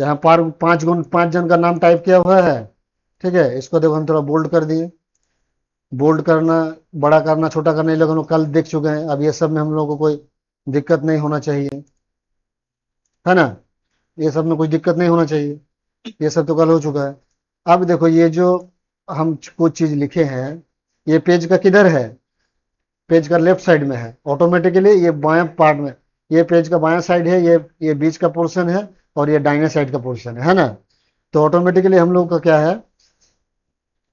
यहाँ पर पांच जन का नाम टाइप किया हुआ है। ठीक है, इसको देखो हम थोड़ा बोल्ड कर दिए। बोल्ड करना, बड़ा करना, छोटा करना, ये लोग हम लोग कल देख चुके हैं। अब ये सब में हम लोग को कोई दिक्कत नहीं होना चाहिए, है ना। ये सब में कोई दिक्कत नहीं होना चाहिए, ये सब तो कल हो चुका है। अब देखो ये जो हम कुछ चीज लिखे हैं, ये पेज का किधर है? पेज का लेफ्ट साइड में है ऑटोमेटिकली, ये बाएं पार्ट में। ये पेज का बायां साइड है, ये बीच का पोर्शन है, और ये दाहिने साइड का पोर्शन है ना। तो ऑटोमेटिकली हम लोग का क्या है,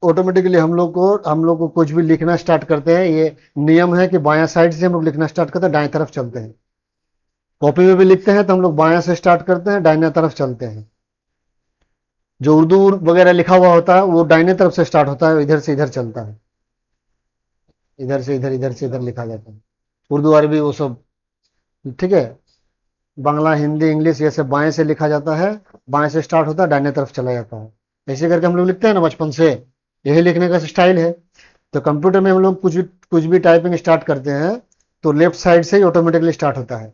ऑटोमेटिकली हम लोग को कुछ भी लिखना स्टार्ट करते हैं, ये नियम है कि बायां साइड से हम लोग लिखना स्टार्ट करते हैं, दाएं तरफ चलते हैं। कॉपी में भी लिखते हैं तो हम लोग बायां से स्टार्ट करते हैं, दाहिने तरफ चलते हैं। जो उर्दू वगैरह लिखा हुआ होता है वो दाहिने तरफ से स्टार्ट होता है, इधर से इधर चलता है, इधर से इधर, इधर से इधर लिखा जाता है। उर्दू अरबी वो सब, ठीक है। बांग्ला, हिंदी, इंग्लिश, ये सब बाएं से लिखा जाता है, बाएं से स्टार्ट होता है, दाहिने तरफ चला जाता है। ऐसे करके हम लोग लिखते हैं ना बचपन से, यही लिखने का स्टाइल है। तो कंप्यूटर में हम लोग कुछ भी टाइपिंग स्टार्ट करते हैं तो लेफ्ट साइड से ही ऑटोमेटिकली स्टार्ट होता है।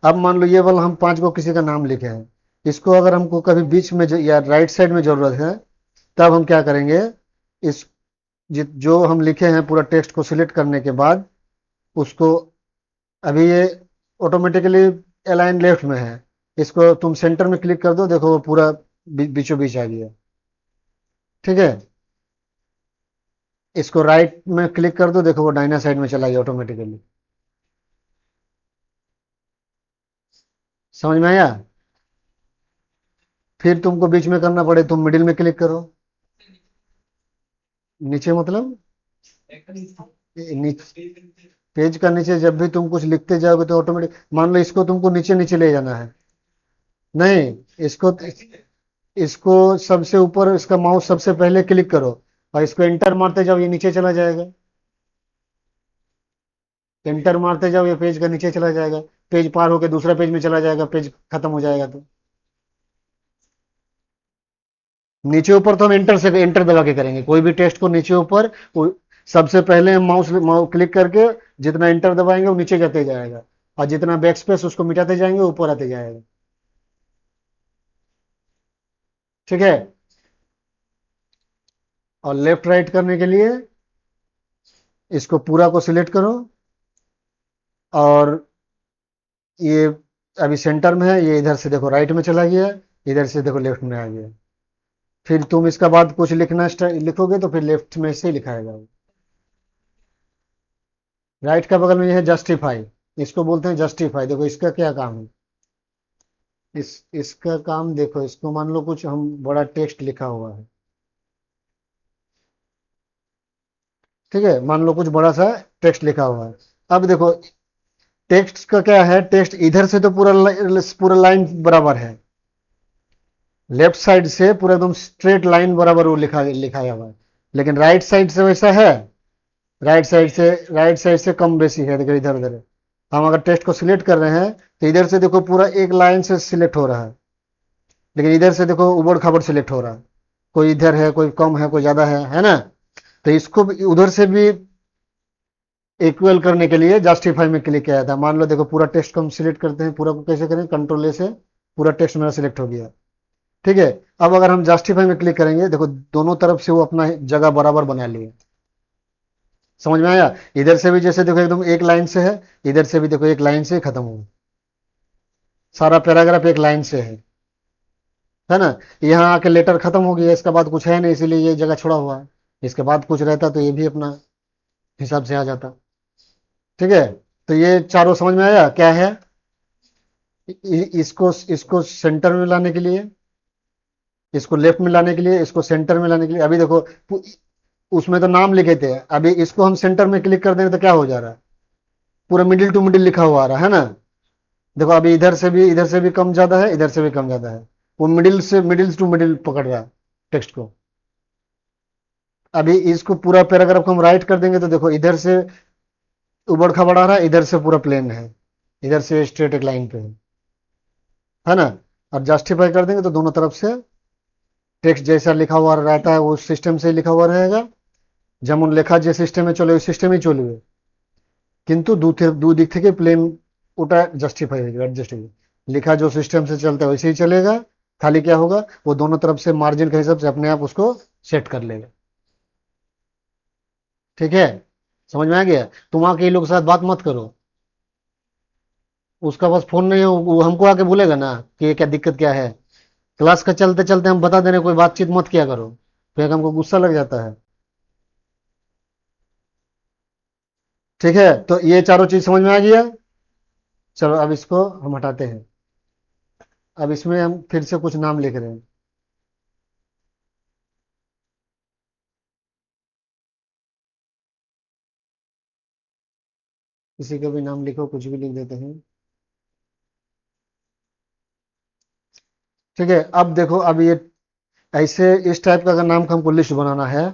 अब मान लो ये वाला हम 5 को किसी का नाम लिखे हैं, इसको अगर हमको कभी बीच में या राइट साइड में जरूरत है, तब हम क्या करेंगे, इस जो हम लिखे हैं पूरा टेक्स्ट को सिलेक्ट करने के बाद उसको, अभी ये ऑटोमेटिकली अलाइन लेफ्ट में है, इसको तुम सेंटर में क्लिक कर दो, देखो वो पूरा बीचों बीच आ गया। ठीक है, इसको राइट में क्लिक कर दो, देखो वो दाहिना साइड में चला गया ऑटोमेटिकली। समझ में आया? फिर तुमको बीच में करना पड़े, तुम मिडिल में क्लिक करो। नीचे मतलब नीचे, पेज का नीचे जब भी तुम कुछ लिखते जाओगे तो ऑटोमेटिक, मान लो इसको तुमको नीचे नीचे ले जाना है। नहीं, इसको इसको सबसे ऊपर, इसका माउस सबसे पहले क्लिक करो और इसको एंटर मारते जाओ, ये नीचे चला जाएगा। एंटर मारते जाओ, ये पेज का नीचे चला जाएगा। पेज पार होके दूसरा पेज में चला जाएगा, पेज खत्म हो जाएगा। तो नीचे ऊपर तो हम एंटर से, एंटर दबा के करेंगे कोई भी टेस्ट को, नीचे ऊपर सबसे पहले हम माउस क्लिक करके जितना एंटर दबाएंगे वो नीचे जाते जाएगा, और जितना बैक स्पेस उसको मिटाते जाएंगे ऊपर आते जाएगा। ठीक है। और लेफ्ट राइट करने के लिए इसको पूरा को सिलेक्ट करो, और ये अभी सेंटर में है, ये इधर से देखो राइट में चला गया, इधर से देखो लेफ्ट में आ गया। फिर तुम इसका बाद कुछ लिखोगे तो फिर लेफ्ट में से ही लिखाएगा। राइट का बगल में ये है जस्टिफाई, इसको बोलते हैं जस्टिफाई। देखो इसका क्या काम है, इसका काम देखो, इसको मान लो कुछ हम बड़ा टेक्स्ट लिखा हुआ है, ठीक है, मान लो कुछ बड़ा सा टेक्स्ट लिखा हुआ है। अब देखो टेक्स्ट का क्या है, टेक्स्ट इधर से तो पूरा लाइन बराबर है, लेफ्ट साइड से पूरा एकदम स्ट्रेट लाइन बराबर वो लिखा हुआ है। लेकिन राइट साइड से वैसा है, राइट साइड से कम बेसी है, देखो इधर उधर है। हम अगर टेक्स्ट को सिलेक्ट कर रहे हैं तो इधर से देखो पूरा एक लाइन से सिलेक्ट हो रहा है, लेकिन इधर से देखो उबड़ खाबड़ सिलेक्ट हो रहा है, कोई इधर है, कोई कम है, कोई ज्यादा है ना। तो इसको उधर से भी इक्वल करने के लिए जस्टिफाई में क्लिक किया था। मान लो देखो पूरा टेक्स्ट को हम सिलेक्ट करते हैं, पूरा को कैसे करें, कंट्रोल ए से पूरा टेक्स्ट मेरा सिलेक्ट हो गया। ठीक है। अब अगर हम जस्टिफाई में क्लिक करेंगे, देखो दोनों तरफ से वो अपना जगह बराबर बना लिए। समझ में आया? इधर से भी जैसे देखो एकदम एक लाइन से है, इधर से भी देखो एक लाइन से खत्म हो, सारा पैराग्राफ एक लाइन से है ना। यहाँ आके लेटर खत्म हो गया, इसके बाद कुछ है नहीं, इसीलिए ये जगह छोड़ा हुआ है। इसके बाद कुछ रहता तो ये भी अपना हिसाब से आ जाता। ठीक है। तो ये चारों समझ में आया क्या है? इसको इसको सेंटर में लाने के लिए, इसको लेफ्ट में लाने के लिए, इसको सेंटर में लाने के लिए, अभी देखो उसमें तो नाम लिखे थे, अभी इसको हम सेंटर में क्लिक कर देंगे तो क्या हो जा रहा है, पूरा मिडिल टू मिडिल लिखा हुआ आ रहा है ना। देखो अभी इधर से भी कम ज्यादा है, इधर से भी कम ज्यादा है, वो मिडिल टू मिडिल पकड़ रहा है टेक्स्ट को। अभी इसको पूरा पैराग्राफ को हम राइट कर देंगे तो देखो इधर से उबड़ खाबड़ आ रहा है, इधर से पूरा प्लेन है, इधर से स्ट्रेट एक लाइन पे है ना। और जस्टिफाई कर देंगे तो दोनों तरफ से टेक्स्ट जैसा लिखा हुआ रहता है वो सिस्टम से लिखा हुआ रहेगा, যেমন লেখা যে সিস্টেমে চলে ওই সিস্টেমেই চলবে, কিন্তু দুই দিক থেকে প্লেন ওটা জাস্টিফাই হয়ে যাবে, অ্যাডজাস্ট হয়ে যাবে। लिखा जो सिस्टम से चलता है वैसे ही चलेगा। खाली क्या होगा, वो दोनों तरफ से मार्जिन के हिसाब से अपने आप उसको सेट कर लेगा। ठीक है, समझ में आ गया। तुम आके ये लोग के साथ बात मत करो। उसका पास फोन नहीं है, वो हमको आके बोलेगा ना कि ये क्या दिक्कत क्या है। क्लास का चलते चलते हम बता दे रहे हैं, कोई बातचीत मत किया करो, फिर हमको गुस्सा लग जाता है। ठीक है, तो ये चारों चीज समझ में आ गया। चलो अब इसको हम हटाते हैं। अब इसमें हम फिर से कुछ नाम लिख रहे हैं। किसी का भी नाम लिखो, कुछ भी लिख देते हैं। ठीक है, अब देखो, अब ये ऐसे इस टाइप का अगर नाम का हमको लिस्ट बनाना है,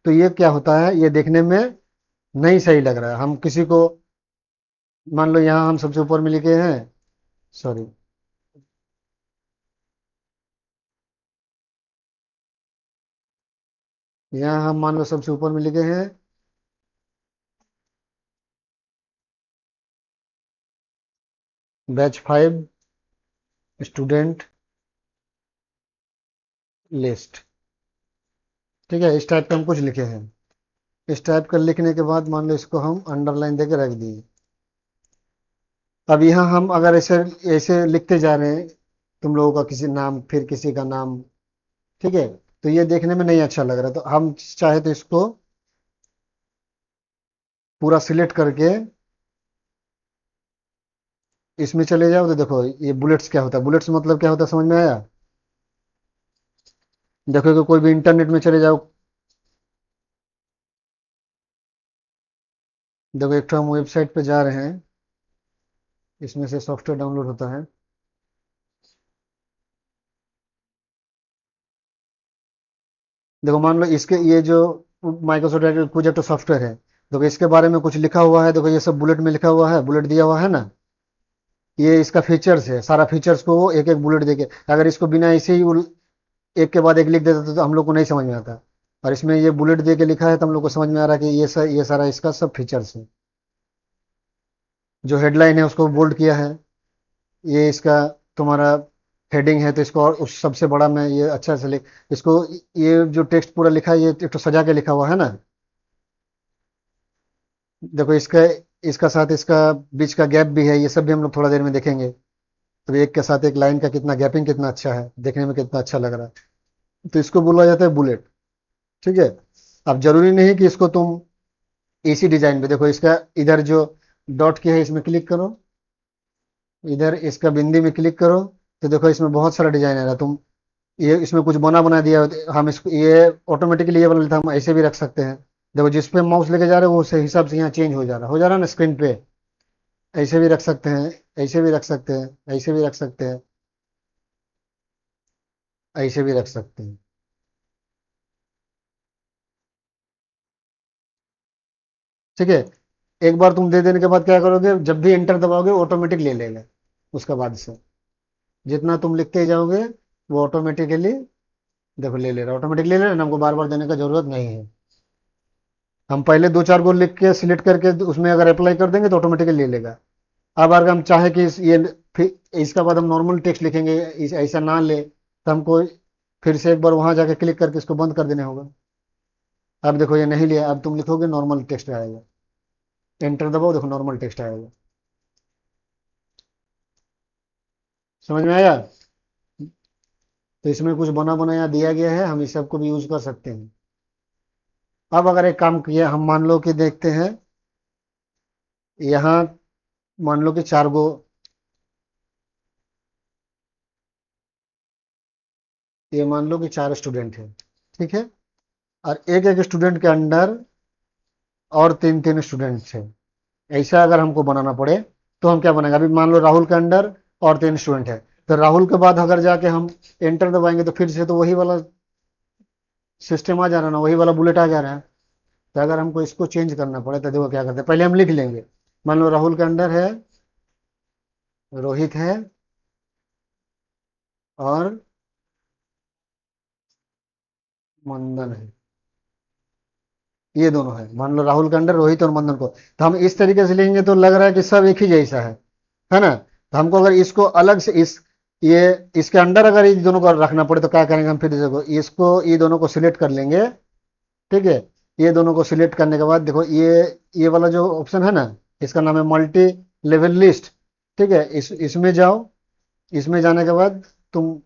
तो ये क्या होता है, ये देखने में नहीं सही लग रहा है। हम किसी को, मान लो यहाँ हम सबसे ऊपर में लिखे हैं, सॉरी, यहाँ हम मान लो सबसे ऊपर में लिखे हैं बैच 5 स्टूडेंट लिस्ट। ठीक है, इस टाइप का हम कुछ लिखे हैं। इस टाइप का लिखने के बाद मान लो इसको हम अंडरलाइन देके रख दिए। अब यहाँ हम अगर ऐसे ऐसे लिखते जा रहे हैं, तुम लोगों का किसी नाम फिर किसी का नाम, ठीक है, तो ये देखने में नहीं अच्छा लग रहा। तो हम चाहे तो इसको पूरा सिलेक्ट करके इसमें चले जाओ, तो देखो ये बुलेट्स क्या होता है, बुलेट्स मतलब क्या होता है, समझ में आया। देखो कि कोई भी इंटरनेट में चले जाओ, देखो एक तो हम वेबसाइट पे जा रहे हैं, इसमें से सॉफ्टवेयर डाउनलोड होता है। देखो मान लो इसके ये जो माइक्रोसॉफ्ट प्रोजेक्ट सॉफ्टवेयर है, देखो इसके बारे में कुछ लिखा हुआ है, देखो ये सब बुलेट में लिखा हुआ है, बुलेट दिया हुआ है ना। ये इसका फीचर्स है, सारा फीचर्स को वो एक एक बुलेट देके, अगर इसको बिना ऐसे ही एक के बाद एक लिख देता तो हम लोग को नहीं समझ में आता। और इसमें ये बुलेट दे के लिखा है तो हम लोग को समझ में आ रहा है कि ये सारा इसका सब फीचर्स है। जो हेडलाइन है उसको बोल्ड किया है, ये इसका तुम्हारा हेडिंग है, तो इसको और उस सबसे बड़ा मैं ये अच्छा से लिख इसको, ये जो टेक्स्ट पूरा लिखा है ये एक तो सजा के लिखा हुआ है ना। देखो इसका इसका साथ इसका बीच का गैप भी है, ये सब भी हम लोग थोड़ा देर में देखेंगे। तो एक के साथ एक लाइन का कितना गैपिंग कितना अच्छा है, देखने में कितना अच्छा लग रहा है। तो इसको बोला जाता है बुलेट। ठीक है, अब जरूरी नहीं कि इसको तुम इसी डिजाइन पे देखो, इसका इधर जो डॉट की है इसमें क्लिक करो, इधर इसका बिंदी में क्लिक करो, तो देखो इसमें बहुत सारा डिजाइन आ रहा है। तुम ये इसमें कुछ बना बना दिया हो, तो हम इसको ये ऑटोमेटिकली ये वाला हम ऐसे भी रख सकते हैं। देखो जिस पे माउस लेके जा रहे हो वो उस हिसाब से यहाँ चेंज हो जा रहा है ना स्क्रीन पे। ऐसे भी रख सकते हैं, ऐसे भी रख सकते हैं, ऐसे भी रख सकते हैं, ऐसे भी रख सकते हैं। ठीक है, एक बार तुम दे देने के बाद क्या करोगे, जब भी एंटर दबाओगे ऑटोमेटिक ले लेगा उसका बाद से। जितना तुम लिखते ही जाओगे वो ऑटोमेटिकली, देखो ले ले रहा, ऑटोमेटिक ले ले रहा, हमको बार बार देने का जरूरत नहीं है। हम पहले दो चार गो लिख के सिलेक्ट करके उसमें अगर अप्लाई कर देंगे तो ऑटोमेटिकली ले लेगा। अब अगर हम चाहे कि ये फिर इसका बाद हम नॉर्मल टेक्स्ट लिखेंगे, ऐसा ना ले, तो हमको फिर से एक बार वहां जाके क्लिक करके इसको बंद कर देना होगा। अब देखो ये नहीं लिया, अब तुम लिखोगे नॉर्मल टेक्स्ट आएगा, एंटर दबाओ, देखो नॉर्मल टेक्स्ट आएगा। समझ में आया। तो इसमें कुछ बना बनाया दिया गया है, हम इस सबको भी यूज कर सकते हैं। अब अगर एक काम किया, हम मान लो कि देखते हैं, यहाँ मान लो कि चार गो, ये मान लो कि चार स्टूडेंट है, ठीक है, और एक एक स्टूडेंट के अंडर और तीन तीन स्टूडेंट्स है। ऐसा अगर हमको बनाना पड़े तो हम क्या बनाएंगे, अभी मान लो राहुल के अंडर और तीन स्टूडेंट है, तो राहुल के बाद अगर जाके हम एंटर दबाएंगे तो फिर से तो वही वाला सिस्टम आ जा रहा है ना, वही वाला बुलेट आ जा रहा है। तो अगर हमको इसको चेंज करना पड़े तो देखो क्या करते हैं, पहले हम लिख लेंगे। मान लो राहुल के अंडर है, रोहित है, और मंदन है, ये दोनों है। मान लो राहुल के अंडर रोहित और मंदन को, तो हम इस तरीके से लिखेंगे तो लग रहा है कि सब एक ही जैसा है ना। तो हमको अगर इसको अलग से ये इसके अंदर अगर इन दोनों को रखना पड़े तो क्या करेंगे हम, फिर देखो इसको ये दोनों को सिलेक्ट कर लेंगे। ठीक है, ये दोनों को सिलेक्ट करने के बाद देखो ये वाला जो ऑप्शन है ना, इसका नाम है मल्टी लेवल लिस्ट। ठीक है, इसमें जाओ। इसमें जाने के बाद तुम,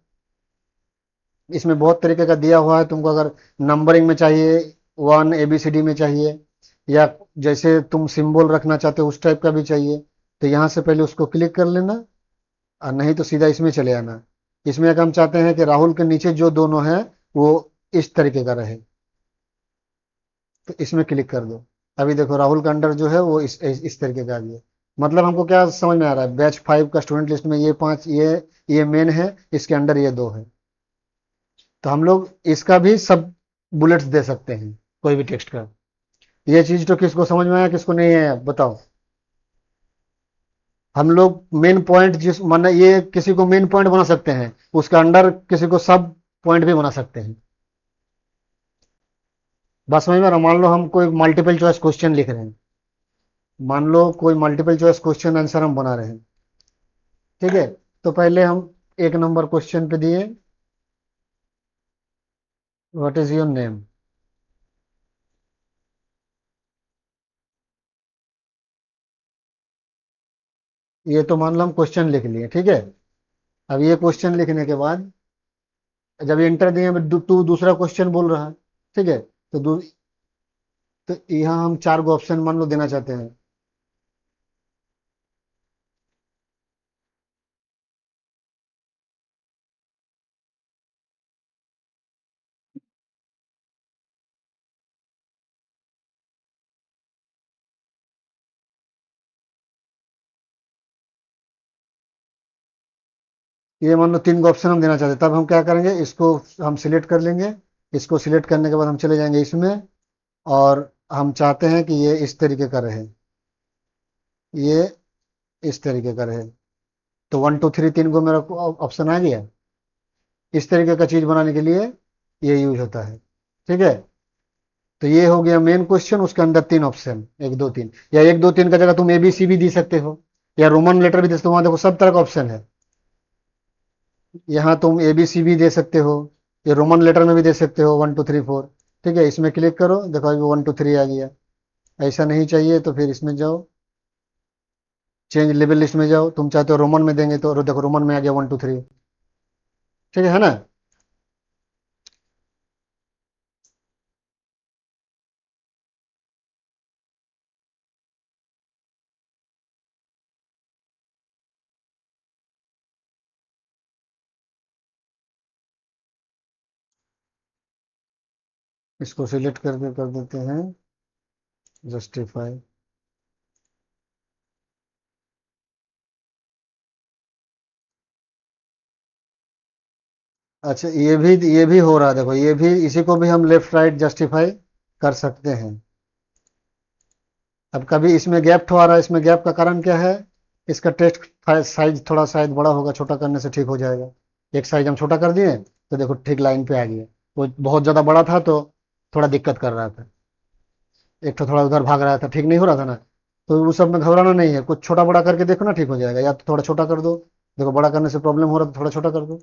इसमें बहुत तरीके का दिया हुआ है, तुमको अगर नंबरिंग में चाहिए, वन ABCD में चाहिए, या जैसे तुम सिंबल रखना चाहते हो उस टाइप का भी चाहिए, तो यहाँ से पहले उसको क्लिक कर लेना, और नहीं तो सीधा इसमें चले आना। इसमें अगर हम चाहते हैं कि राहुल के नीचे जो दोनों हैं वो इस तरीके का रहे, तो इसमें क्लिक कर दो। अभी देखो राहुल का अंडर जो है वो इस तरीके का आ गया। मतलब हमको क्या समझ में आ रहा है, बैच 5 का स्टूडेंट लिस्ट में ये 5, ये मेन है, इसके अंडर ये 2 है। तो हम लोग इसका भी सब बुलेट्स दे सकते हैं, कोई भी टेक्स्ट का। ये चीज तो किसको समझ में आया, किसको नहीं है बताओ। हम लोग मेन पॉइंट जिस माने ये किसी को मेन पॉइंट बना सकते हैं, उसका अंडर किसी को सब पॉइंट भी बना सकते हैं। बस समझ में आ रहा, मान लो हम कोई मल्टीपल चॉइस क्वेश्चन लिख रहे हैं, मान लो कोई मल्टीपल चॉइस क्वेश्चन आंसर हम बना रहे हैं। ठीक है, तो पहले हम 1 नंबर क्वेश्चन पे दिए, व्हाट इज योर नेम। ये तो मान लो हम क्वेश्चन लिख लिए। ठीक है, अब ये क्वेश्चन लिखने के बाद जब एंटर दिए, तू दूसरा क्वेश्चन बोल रहा है। ठीक है, तो यहाँ हम 4 गो ऑप्शन मान लो देना चाहते हैं। ये मान लो 3 गो ऑप्शन हम देना चाहते हैं, तब हम क्या करेंगे, इसको हम सिलेक्ट कर लेंगे। इसको सिलेक्ट करने के बाद हम चले जाएंगे इसमें, और हम चाहते हैं कि ये इस तरीके का रहे, ये इस तरीके का रहे। तो 1 2 3 3 गो मेरा ऑप्शन आ गया। इस तरीके का चीज बनाने के लिए ये यूज होता है। ठीक है, तो ये हो गया मेन क्वेश्चन, उसके अंदर 3 ऑप्शन, 1 2 3, या 1 2 3 का जगह तुम ABC भी दे सकते हो, या रोमन लेटर भी दे सकते हो, वहां देखो सब तरह का ऑप्शन है। यहाँ तुम ABC भी दे सकते हो, या रोमन लेटर में भी दे सकते हो, 1 2 3 4। ठीक है, इसमें क्लिक करो, देखो अभी 1 2 3 आ गया। ऐसा नहीं चाहिए तो फिर इसमें जाओ, चेंज लेवल लिस्ट में जाओ, तुम चाहते हो रोमन में देंगे तो देखो रोमन में आ गया 1 2 3। ठीक है ना। इसको सिलेक्ट करके कर देते हैं जस्टिफाई। अच्छा, ये भी हो रहा है, देखो ये भी, इसी को भी हम लेफ्ट राइट जस्टिफाई कर सकते हैं। अब कभी इसमें गैप तो आ रहा है, इसमें गैप का कारण क्या है, इसका टेक्स्ट साइज थोड़ा शायद बड़ा होगा, छोटा करने से ठीक हो जाएगा। एक साइज हम छोटा कर दिए तो देखो ठीक लाइन पे आ गया। वो बहुत ज्यादा बड़ा था तो थोड़ा दिक्कत कर रहा था, एक तो थोड़ा उधर भाग रहा था, ठीक नहीं हो रहा था ना। तो उस सब में घबराना नहीं है, कुछ छोटा बड़ा करके देखो ना, ठीक हो जाएगा। या तो थोड़ा छोटा कर दो, देखो बड़ा करने से प्रॉब्लम हो रहा है तो थोड़ा छोटा कर दो।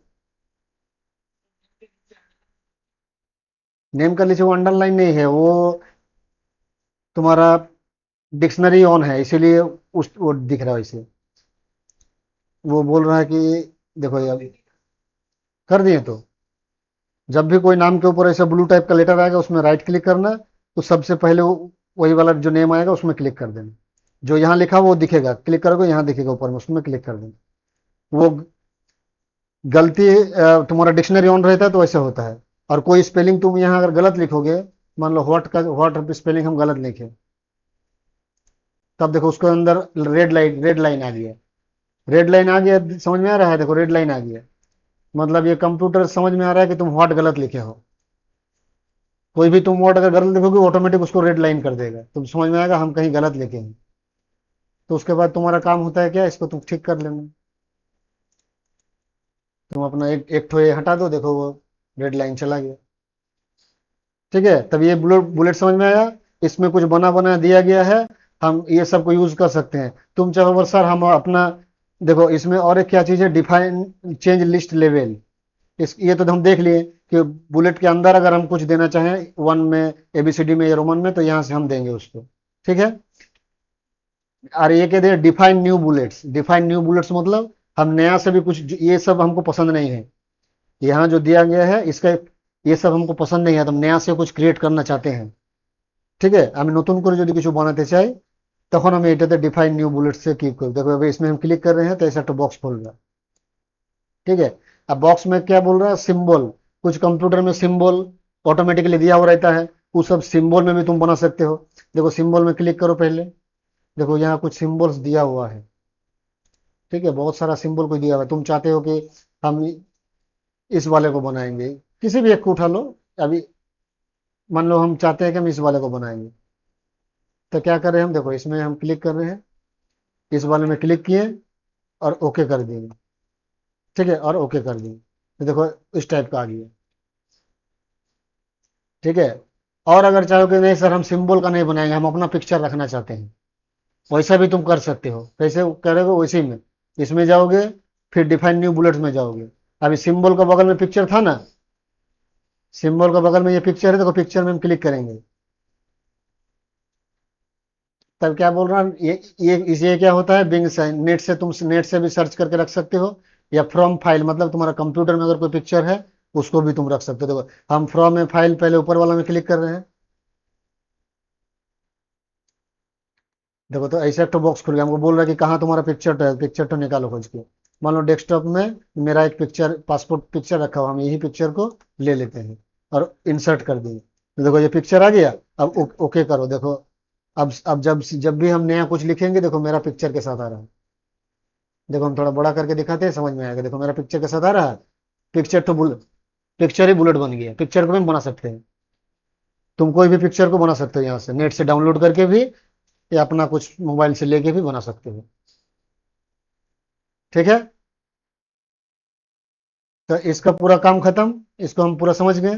नेम का नीचे वो अंडरलाइन नहीं है, वो तुम्हारा डिक्शनरी ऑन है इसीलिए उस वो दिख रहा है वैसे। वो बोल रहा है कि देखो ये कर दिए, तो जब भी कोई नाम के ऊपर ऐसा ब्लू टाइप का लेटर आएगा उसमें राइट क्लिक करना, तो सबसे पहले वही वाला जो नेम आएगा उसमें क्लिक कर देना। जो यहाँ लिखा वो दिखेगा, क्लिक करोगे यहाँ दिखेगा ऊपर में, उसमें क्लिक कर देना। वो गलती तुम्हारा डिक्शनरी ऑन रहता है तो ऐसा होता है। और कोई स्पेलिंग तुम यहाँ अगर गलत लिखोगे, मान लो व्हाट स्पेलिंग हम गलत लिखे, तब देखो उसके अंदर रेड लाइन आ गया। रेड लाइन आ गया, समझ में आ रहा है, देखो रेड लाइन आ गया। मतलब ये कंप्यूटर समझ में आ रहा है कि तुम व्हाट गलत लिखे हो। कोई भी तुम वर्ड अगर गलत लिखोगे ऑटोमेटिक उसको रेड लाइन कर देगा, तुम समझ में आएगा हम कहीं गलत लिखे हैं। तो उसके बाद तुम्हारा काम होता है क्या, इसको तुम ठीक कर लेना। तुम अपना एक एक ठो ये हटा दो, देखो वो रेड लाइन चला गया। ठीक है, तब ये बुलेट बुलेट समझ में आया। इसमें कुछ बना बना दिया गया है, हम ये सब को यूज कर सकते हैं। तुम चाहो सर हम अपना देखो इसमें और एक क्या चीज़ है, डिफाइन चेंज लिस्ट लेवल। इस ये तो हम देख लिए कि बुलेट के अंदर अगर हम कुछ देना चाहें वन में, एबीसीडी में या रोमन में, तो यहाँ से हम देंगे उसको। ठीक है। और ये कहते हैं define new bullets. Define new bullets मतलब हम नया से भी कुछ, ये सब हमको पसंद नहीं है, यहाँ जो दिया गया है इसका, ये सब हमको पसंद नहीं है, तो हम नया से कुछ क्रिएट करना चाहते हैं। ঠিক আছে, আমি নতুন করে যদি কিছু বানাতে চাই, তখন আমি এটাতে ডিফাइन न्यू बुलेट से क्लिक करूँ। देखो अभी इसमें हम क्लिक कर रहे हैं तो ऐसा एक बॉक्स खोल रहा है। ठीक है। अब बॉक्स में क्या बोल रहा है, सिंबल। कुछ कंप्यूटर में सिंबल ऑटोमेटिकली दिया हुआ रहता है, उस सब सिंबल में भी तुम बना सकते हो। देखो सिंबल में क्लिक करो पहले। देखो यहाँ कुछ सिंबल्स दिया हुआ है। ठीक है, बहुत सारा सिंबल को दिया हुआ है। तुम चाहते हो कि हम इस वाले को बनाएंगे, किसी भी एक को उठा लो। अभी मान लो हम चाहते हैं कि हम इस वाले को बनाएंगे, तो क्या कर रहे हैं हम, देखो इसमें हम क्लिक कर रहे हैं, इस वाले में क्लिक किए और ओके कर दिए। ठीक है, और ओके कर दिए, तो देखो इस टाइप का आ गया। ठीक है। और अगर चाहो कि नहीं सर हम सिंबल का नहीं बनाएंगे, हम अपना पिक्चर रखना चाहते हैं, वैसा भी तुम कर सकते हो। कैसे करोगे, वैसे ही में इसमें जाओगे, फिर डिफाइन न्यू बुलेट्स में जाओगे। अभी सिंबल का बगल में पिक्चर था ना, सिंबल का बगल में ये पिक्चर है, देखो पिक्चर में हम क्लिक करेंगे, तब क्या बोल रहा है ये इसे क्या होता है, बिंग से, नेट से तुम नेट से भी सर्च करके रख सकते हो, या फ्रॉम फाइल, मतलब तुम्हारा कंप्यूटर में अगर कोई पिक्चर है उसको भी तुम रख सकते हो। देखो हम फ्रॉम में फाइल, पहले ऊपर वाला में क्लिक कर रहे हैं। देखो तो ऐसा एक तो बॉक्स खुल गया, हमको बोल रहा है कि कहाँ तुम्हारा पिक्चर है, पिक्चर तो निकालो खोज के। मान लो डेस्कटॉप में मेरा एक पिक्चर, पासपोर्ट पिक्चर रखा हुआ, हम यही पिक्चर को ले लेते हैं और इंसर्ट कर दिए, तो देखो ये पिक्चर आ गया। अब ओके करो। देखो अब जब जब भी हम नया कुछ लिखेंगे, देखो मेरा पिक्चर के साथ आ रहा है। देखो हम थोड़ा बड़ा करके दिखाते हैं, समझ में आएगा। देखो मेरा पिक्चर के साथ आ रहा है, पिक्चर तो पिक्चर ही बुलेट बन गया। पिक्चर को भी हम बना सकते हैं, तुम कोई भी पिक्चर को बना सकते हो यहाँ से, नेट से डाउनलोड करके भी, या अपना कुछ मोबाइल से लेके भी बना सकते हो। ठीक है। तो इसका पूरा काम खत्म, इसको हम पूरा समझ गए।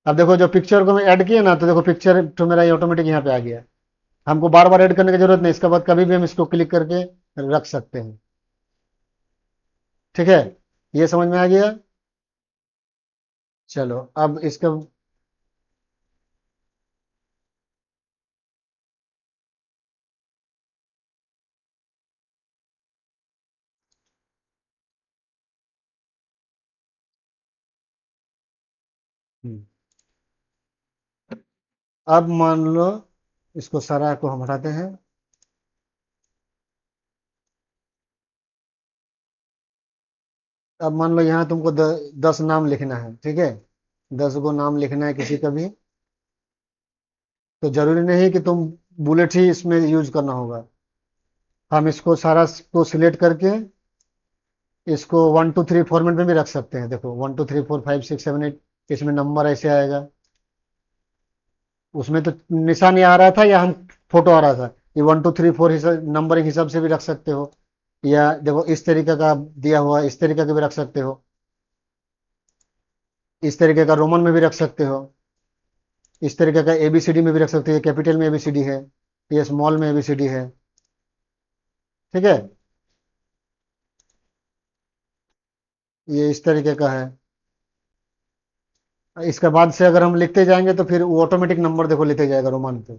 अब देखो जो पिक्चर को मैं ऐड किया ना, तो देखो पिक्चर तो मेरा ये ऑटोमेटिक यहाँ पे आ गया। हमको बार बार ऐड करने की जरूरत नहीं, इसके बाद कभी भी हम इसको क्लिक करके रख सकते हैं। ठीक है, ये समझ में आ गया। चलो अब इसका, हम्म, अब मान लो इसको सारा को हम हटाते हैं। अब मान लो यहाँ तुमको 10 नाम लिखना है। ठीक है, 10 गो नाम लिखना है किसी का भी, तो जरूरी नहीं कि तुम बुलेट ही इसमें यूज करना होगा। हम इसको सारा को सिलेक्ट करके इसको 1 2 3 फॉर्मेट में भी रख सकते हैं। देखो 1 2 3 4 5 6 7 8, इसमें नंबर ऐसे आएगा। उसमें तो निशान ये आ रहा था या हम फोटो आ रहा था, ये 1 2 3 4 नंबरिंग हिसाब से भी रख सकते हो, या देखो इस तरीके का दिया हुआ है, इस तरीके का भी रख सकते हो, इस तरीके का रोमन में भी रख सकते हो, इस तरीके का एबीसीडी में भी रख सकते हो, कैपिटल में एबीसीडी है, ये स्मॉल में एबीसीडी है। ठीक है, ये इस तरीके का है। इसके बाद से अगर हम लिखते जाएंगे तो फिर वो ऑटोमेटिक नंबर देखो लेते जाएगा रोमान पे।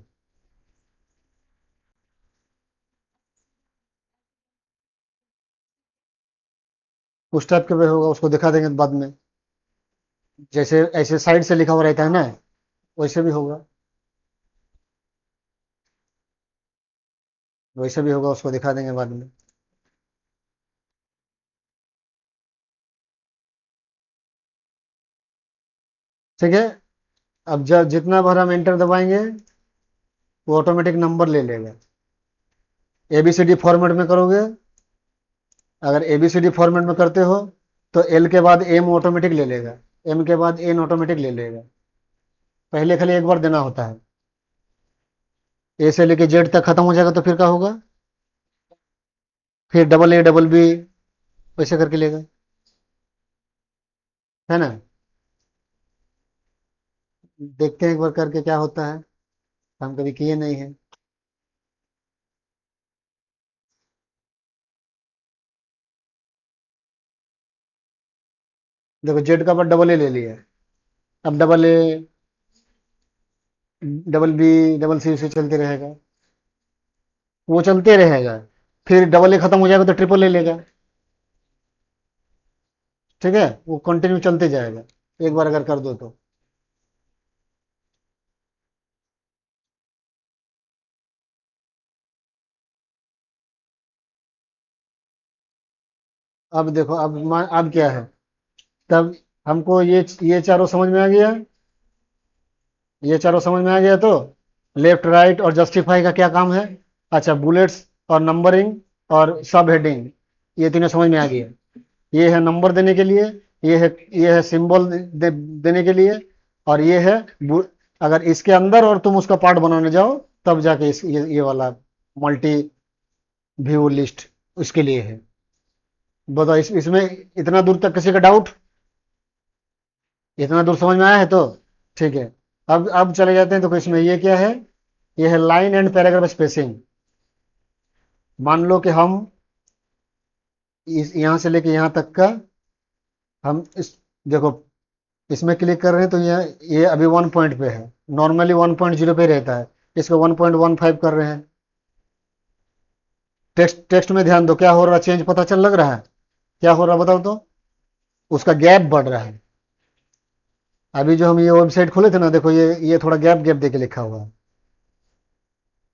उस टाइप के भी होगा, उसको दिखा देंगे बाद में। जैसे ऐसे साइड से लिखा हुआ रहता है ना, वैसे भी होगा, वैसे भी होगा, उसको दिखा देंगे बाद में। ठीक है। अब जब जितना बार हम एंटर दबाएंगे, वो ऑटोमेटिक नंबर ले लेगा। एबीसीडी फॉर्मेट में करोगे, अगर एबीसीडी फॉर्मेट में करते हो, तो एल के बाद एम ऑटोमेटिक ले लेगा, एम के बाद एन ऑटोमेटिक ले लेगा। पहले खाली एक बार देना होता है। ए से लेके जेड तक खत्म हो जाएगा तो फिर क्या होगा, फिर डबल ए डबल बी वैसे करके लेगा। है ना, देखते हैं एक बार करके क्या होता है, हम कभी किए नहीं है। देखो जेड का बाद डबल ए ले लिया, अब double A, double B, double C से चलते रहेगा, वो चलते रहेगा। फिर डबल ए खत्म हो जाएगा तो ट्रिपल ए लेगा। ठीक है, वो कंटिन्यू चलते जाएगा, एक बार अगर कर दो तो। अब देखो, अब क्या है, तब हमको ये चारों समझ में आ गया, ये चारों समझ में आ गया तो लेफ्ट राइट और जस्टिफाई का क्या काम है। अच्छा, बुलेट्स और नंबरिंग और सब हेडिंग, ये तीनों समझ में आ गया। ये है नंबर देने के लिए, ये है सिंबल देने के लिए, और ये है अगर इसके अंदर और तुम उसका पार्ट बनाने जाओ तब जाके ये वाला मल्टी व्यू लिस्ट उसके लिए है। बताओ, इसमें इतना दूर तक किसी का डाउट? इतना दूर समझ में आया है तो ठीक है। अब चले जाते हैं, तो इसमें ये क्या है, ये है लाइन एंड पैराग्राफ स्पेसिंग। मान लो कि हम इस यहां से लेके यहां तक का, हम इस देखो इसमें क्लिक कर रहे हैं तो ये अभी 1 पॉइंट पे है, नॉर्मली 1.0 पे रहता है, इसको 1.15 कर रहे हैं। टेक्स्ट में ध्यान दो, क्या हो रहा है, चेंज पता चल लग रहा है, क्या हो रहा है बताओ तो? उसका गैप बढ़ रहा है। अभी जो हम ये वेबसाइट खोले थे ना, देखो ये थोड़ा गैप गैप देके लिखा हुआ है,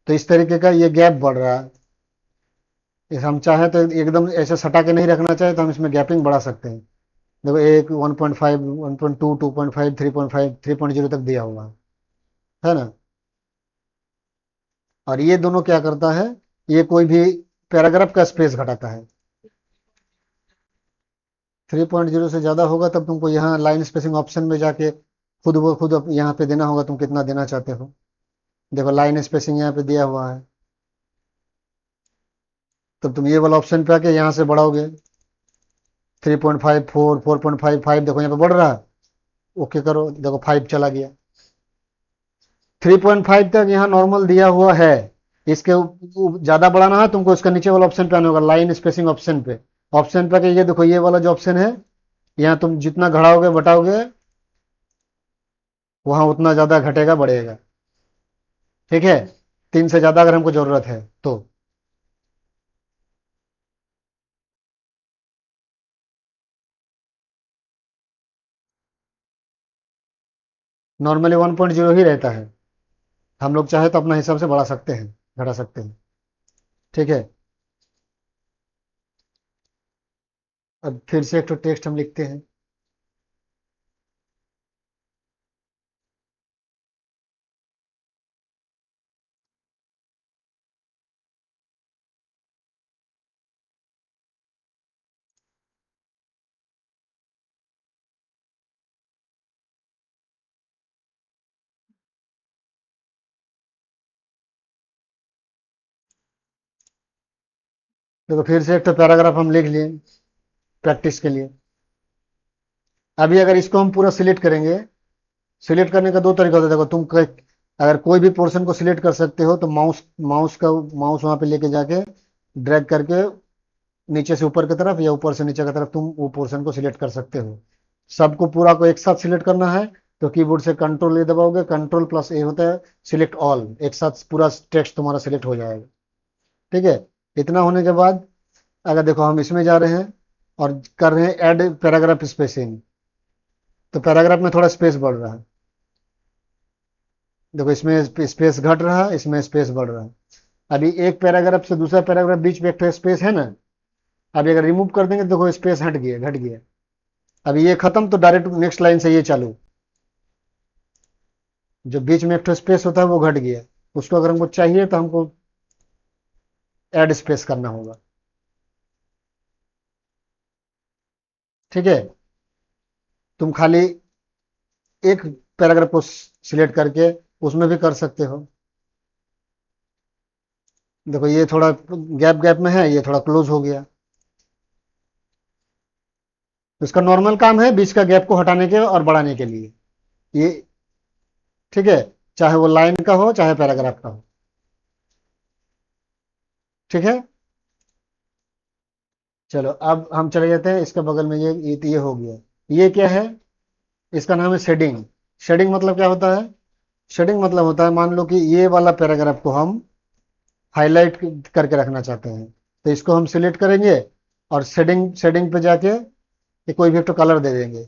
तो इस तरीके का ये गैप बढ़ रहा है। इस हम चाहे तो एकदम ऐसे सटा के नहीं रखना चाहे तो हम इसमें गैपिंग बढ़ा सकते हैं। देखो एक 1.5, 1.2, 2.5, 3.5, 3.0 तक दिया हुआ है ना। और ये दोनों क्या करता है, ये कोई भी पैराग्राफ का स्पेस घटाता है। 3.0 से ज़्यादा होगा तब तुमको यहाँ लाइन स्पेसिंग ऑप्शन में जाके खुद ब खुद यहाँ पे देना होगा, तुम कितना देना चाहते हो। देखो लाइन स्पेसिंग यहाँ पे दिया हुआ है, तब तुम ये वाला ऑप्शन पे आके यहाँ से बढ़ाओगे। 3.5, 4, 4.5, 5, देखो यहाँ पे बढ़ रहा है। ओके करो, देखो 5 चला गया। 3.5 तक यहाँ नॉर्मल दिया हुआ है। इसके ज़्यादा बढ़ाना है तुमको, इसका नीचे वाला ऑप्शन पे आना होगा, लाइन स्पेसिंग ऑप्शन पे। ऑप्शन पे आके ये देखो, ये वाला जो ऑप्शन है, यहाँ तुम जितना घटाओगे बटाओगे वहां उतना ज़्यादा घटेगा बढ़ेगा। ठीक है, 3 से ज़्यादा अगर हमको ज़रूरत है तो। नॉर्मली 1.0 ही रहता है, हम लोग चाहे तो अपना हिसाब से बढ़ा सकते हैं, घटा सकते हैं। ठीक है, अब फिर से एक तो टेक्स्ट हम लिखते हैं। देखो फिर से एक तो पैराग्राफ हम लिख लिए प्रैक्टिस के लिए। अभी अगर इसको हम पूरा सिलेक्ट करेंगे, सिलेक्ट करने का दो तरीका होता है। देखो अगर कोई भी पोर्शन को सिलेक्ट कर सकते हो तो माउस वहां पे लेके जाके ड्रैग करके नीचे से ऊपर की तरफ या ऊपर से नीचे की तरफ तुम वो पोर्शन को सिलेक्ट कर सकते हो। सबको पूरा को एक साथ सिलेक्ट करना है तो कीबोर्ड से कंट्रोल ए दबाओगे, कंट्रोल प्लस ए होता है सिलेक्ट ऑल, एक साथ पूरा टेक्स्ट तुम्हारा सिलेक्ट हो जाएगा। ठीक है, इतना होने के बाद अगर देखो हम इसमें जा रहे हैं और कर रहे हैं ऐड पैराग्राफ स्पेसिंग, तो पैराग्राफ में थोड़ा स्पेस बढ़ रहा है। देखो इसमें स्पेस घट रहा है, इसमें स्पेस बढ़ रहा है। अभी एक पैराग्राफ से दूसरा पैराग्राफ बीच में एक तो स्पेस है ना, अभी अगर रिमूव कर देंगे तो देखो स्पेस हट गया, घट गया। अभी ये खत्म तो डायरेक्ट नेक्स्ट लाइन से ये चालू, जो बीच में एक तो स्पेस होता है वो घट गया। उसको अगर हमको चाहिए तो हमको ऐड स्पेस करना होगा। ठीक है, तुम खाली एक पैराग्राफ को सिलेक्ट करके उसमें भी कर सकते हो। देखो ये थोड़ा गैप गैप में है, ये थोड़ा क्लोज हो गया। तो इसका नॉर्मल काम है बीच का गैप को हटाने के और बढ़ाने के लिए ये। ठीक है, चाहे वो लाइन का हो चाहे पैराग्राफ का हो। ठीक है, चलो अब हम चले जाते हैं इसके बगल में, ये हो गया। ये क्या है? इसका नाम है शेडिंग। शेडिंग मतलब क्या होता है? शेडिंग मतलब होता है, मान लो कि ये वाला पैराग्राफ को हम हाईलाइट करके रखना चाहते हैं, तो इसको हम सिलेक्ट करेंगे और शेडिंग शेडिंग पे जाके ये कोई भी एक तो कलर दे देंगे।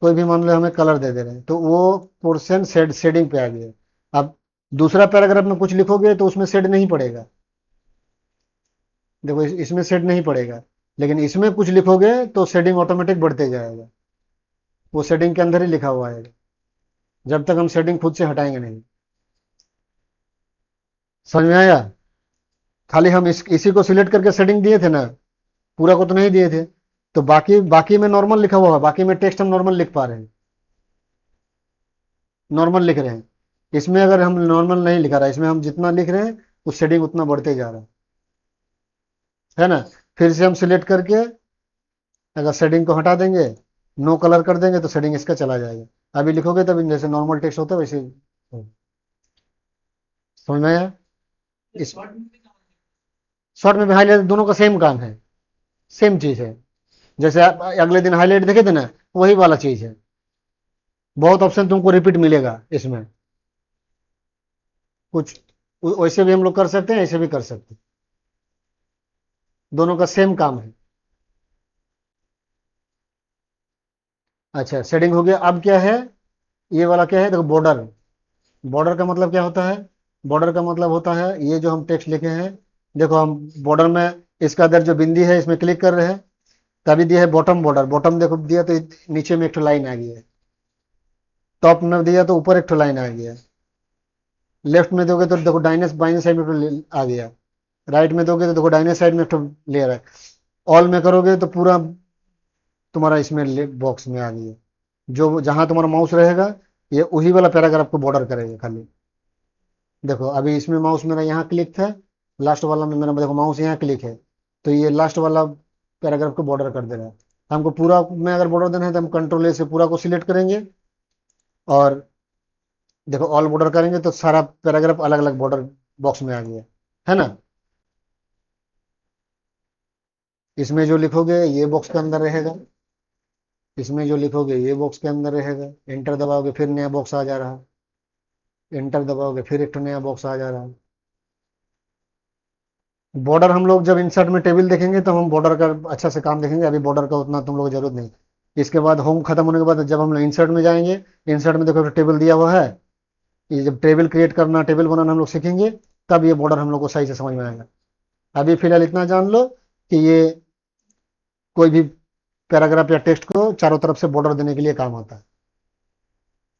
कोई भी मान लो हमें कलर दे दे रहे हैं, तो वो पोर्शन शेडिंग पे आ गया। अब दूसरा पैराग्राफ में कुछ लिखोगे तो उसमें शेड नहीं पड़ेगा। देखो इसमें शेड नहीं पड़ेगा, लेकिन इसमें कुछ लिखोगे तो शेडिंग ऑटोमेटिक बढ़ते जाएगा। वो शेडिंग के अंदर ही लिखा हुआ है, जब तक हम शेडिंग खुद से हटाएंगे नहीं। समझ में आया? खाली हम इसी को सिलेक्ट करके शेडिंग दिए थे ना, पूरा को तो नहीं दिए थे। तो बाकी बाकी में नॉर्मल लिखा हुआ है, बाकी में टेक्स्ट हम नॉर्मल लिख पा रहे हैं, नॉर्मल लिख रहे हैं। इसमें अगर हम नॉर्मल नहीं लिखा रहा, इसमें हम जितना लिख रहे हैं वो शेडिंग उतना बढ़ते जा रहा है ना। फिर से हम सिलेक्ट करके अगर शेडिंग को हटा देंगे, नो कलर कर देंगे, तो शेडिंग इसका चला जाएगा। अभी लिखोगे तब जैसे नॉर्मल टेक्स्ट होता है वैसे समझ में आया? इस शॉर्ट में भी हाईलाइट दोनों का सेम काम है, सेम चीज है। जैसे आप अगले दिन हाईलाइट देखे थे ना, वही वाला चीज है। बहुत ऑप्शन तुमको रिपीट मिलेगा इसमें। कुछ वैसे भी हम लोग कर सकते हैं, ऐसे भी कर सकते हैं। दोनों का सेम काम है। अच्छा, शेडिंग हो गया। अब क्या है? ये वाला क्या है? देखो, बॉर्डर। बॉर्डर का मतलब क्या होता है? बॉर्डर का मतलब होता है ये जो हम टेक्स्ट लिखे हैं। देखो हम बॉर्डर में इसका अंदर जो बिंदी है इसमें क्लिक कर रहे हैं, तभी दिया है बॉटम बॉर्डर। बॉटम देखो दिया तो नीचे में एक ठो लाइन आ गई है। टॉप में दिया तो ऊपर एक ठो लाइन आ गया। लेफ्ट में दोगे तो देखो दाहिने बाइने साइड में आ गया। राइट में दोगे तो देखो दाहिने साइड में एक ठो लेयर है। ऑल में करोगे तो पूरा तुम्हारा इसमें बॉक्स में आ गया। जो जहां तुम्हारा माउस रहेगा, ये वही वाला पैराग्राफ को बॉर्डर करेगा खाली। देखो अभी इसमें माउस मेरा यहाँ क्लिक था, लास्ट वाला में मेरा देखो माउस यहाँ क्लिक है, तो ये लास्ट वाला पैराग्राफ को बॉर्डर कर दे रहा है। हमको पूरा में अगर बॉर्डर देना है तो हम कंट्रोल ए से पूरा को सिलेक्ट करेंगे, और देखो ऑल बॉर्डर करेंगे तो सारा पैराग्राफ अलग अलग बॉर्डर बॉक्स में आ गया, है ना। इसमें जो लिखोगे ये बॉक्स के अंदर रहेगा, इसमें जो लिखोगे ये बॉक्स के अंदर रहेगा। एंटर दबाओगे फिर नया बॉक्स आ जा रहा है, एंटर दबाओगे फिर एक नया बॉक्स आ जा रहा है। बॉर्डर हम लोग जब इंसर्ट में टेबल देखेंगे तो हम बॉर्डर का अच्छा से काम देखेंगे, अभी बॉर्डर का उतना तुम लोग को जरूरत नहीं। इसके बाद होम खत्म होने के बाद जब हम लोग इंसर्ट में जाएंगे, इंसर्ट में देखो टेबल दिया हुआ है। ये जब टेबल क्रिएट करना, टेबल बनाना हम लोग सीखेंगे, तब ये बॉर्डर हम लोग को सही से समझ में आएगा। अभी फिलहाल इतना जान लो कि ये कोई भी पैराग्राफ या टेक्स्ट को चारों तरफ से बॉर्डर देने के लिए काम आता है।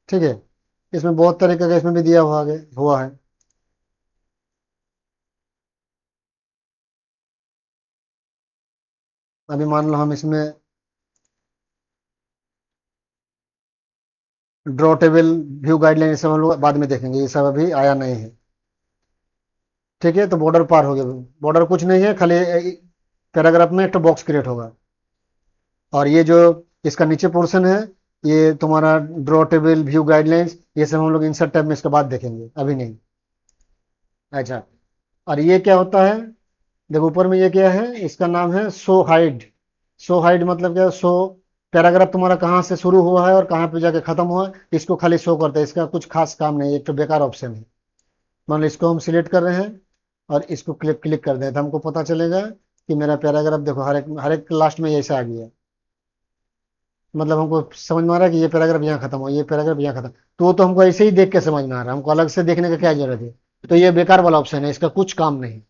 ठीक है? इसमें बहुत तरीके का इसमें भी दिया हुआ है। अभी मान लो हम इसमें ड्रॉ टेबल, व्यू गाइडलाइन, ये सब हम लोग बाद में देखेंगे, ये सब अभी आया नहीं है। ठीक है, तो बॉर्डर पार हो गया। बॉर्डर कुछ नहीं है, खाली पैराग्राफ में एक तो बॉक्स क्रिएट होगा। और ये जो इसका नीचे पोर्शन है, ये तुम्हारा ड्रॉ टेबल, व्यू गाइडलाइंस, ये सब हम लोग इंसर्ट टैब में इसके बाद देखेंगे, अभी नहीं। अच्छा, और ये क्या होता है? देखो ऊपर में ये क्या है, इसका नाम है शो हाइड। शो हाइड मतलब क्या है? शो पैराग्राफ तुम्हारा कहाँ से शुरू हुआ है और कहाँ पे जाके खत्म हुआ है, इसको खाली शो करता है। इसका कुछ खास काम नहीं है, एक तो बेकार ऑप्शन है। मान लो इसको हम सिलेक्ट कर रहे हैं और इसको क्लिक क्लिक कर दें, तो हमको पता चलेगा कि मेरा पैराग्राफ देखो हर एक लास्ट में ऐसा आ गया। मतलब हमको समझ में आ रहा है कि ये पैराग्राफ यहाँ खत्म हो, ये पैराग्राफ यहाँ खत्म। तो वो तो हमको ऐसे ही देख के समझ में आ रहा है, हमको अलग से देखने का क्या जरूरत है? तो ये बेकार वाला ऑप्शन है, इसका कुछ काम नहीं।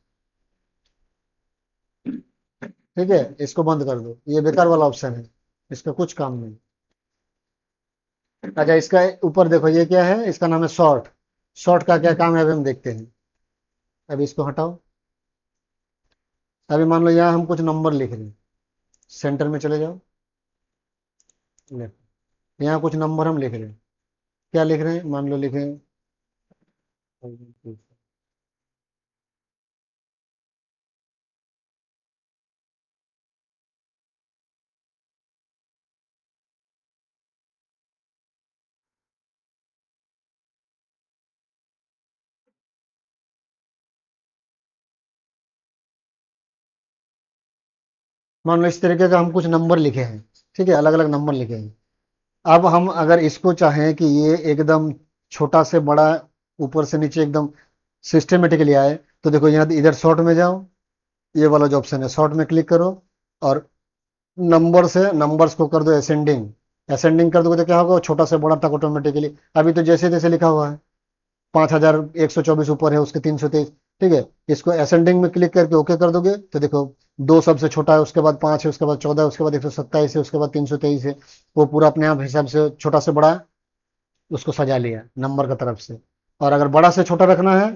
ठीक है, इसको बंद कर दो, ये बेकार वाला ऑप्शन है, इसका कुछ काम नहीं। अच्छा, इसका ऊपर देखो ये क्या है, इसका नाम है शॉर्ट। शॉर्ट का क्या काम है अभी हम देखते हैं। अभी इसको हटाओ। अभी मान लो यहाँ हम कुछ नंबर लिख रहे हैं, सेंटर में चले जाओ। यहाँ कुछ नंबर हम लिख रहे हैं। क्या लिख रहे हैं? मान लो लिखे मान लो इस तरीके का हम कुछ नंबर लिखे हैं, ठीक है, अलग अलग नंबर लिखे हैं। अब हम अगर इसको चाहें कि ये एकदम छोटा से बड़ा, ऊपर से नीचे एकदम सिस्टमेटिकली आए, तो देखो यहाँ इधर शॉर्ट में जाओ, ये वाला जो ऑप्शन है शॉर्ट में क्लिक करो, और नंबर से नंबर्स को कर दो असेंडिंग। असेंडिंग कर दोगे तो क्या होगा, वो छोटा से बड़ा तक ऑटोमेटिकली। अभी तो जैसे जैसे लिखा हुआ है, 5124 ऊपर है उसके 323, ठीक है। इसको असेंडिंग में क्लिक करके ओके कर दोगे तो देखो, दो सबसे छोटा है, उसके बाद 5 है, उसके बाद 14 है, उसके बाद 127 है, उसके बाद 323 है। वो पूरा अपने आप हिसाब से छोटा से बड़ा उसको सजा लिया नंबर का तरफ से। और अगर बड़ा से छोटा रखना है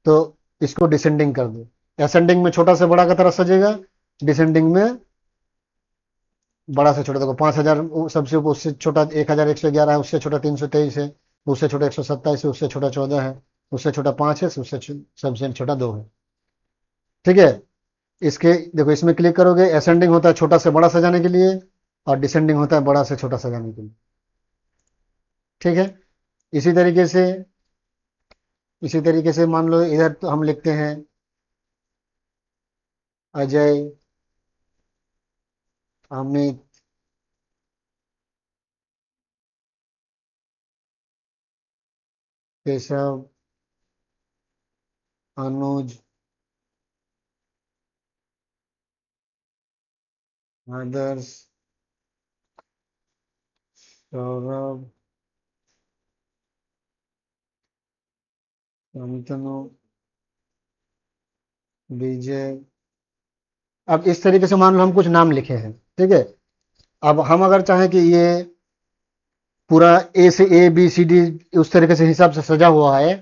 तो इसको डिसेंडिंग कर दो। असेंडिंग में छोटा से बड़ा का तरफ सजेगा, डिसेंडिंग में बड़ा से छोटा। देखो 5000 सबसे ऊपर, उससे छोटा 1111 है, उससे छोटा 323 है, उससे छोटा 127 है, उससे छोटा 14 है, उससे छोटा 5 है, सबसे छोटा 2 है, ठीक है। इसके देखो इसमें क्लिक करोगे, असेंडिंग होता है छोटा से बड़ा सजाने के लिए, और डिसेंडिंग होता है बड़ा से छोटा सजाने के लिए, ठीक है। इसी तरीके से इसी तरीके से मान लो इधर तो हम लिखते हैं अजय, अमित, केशव, अनुज, आदर्श, सौरभ, शांतनु, विजय। अब इस तरीके से मान लो हम कुछ नाम लिखे हैं, ठीक है। अब हम अगर चाहें कि ये पूरा ए से ए बी सी डी उस तरीके से हिसाब से सजा हुआ है,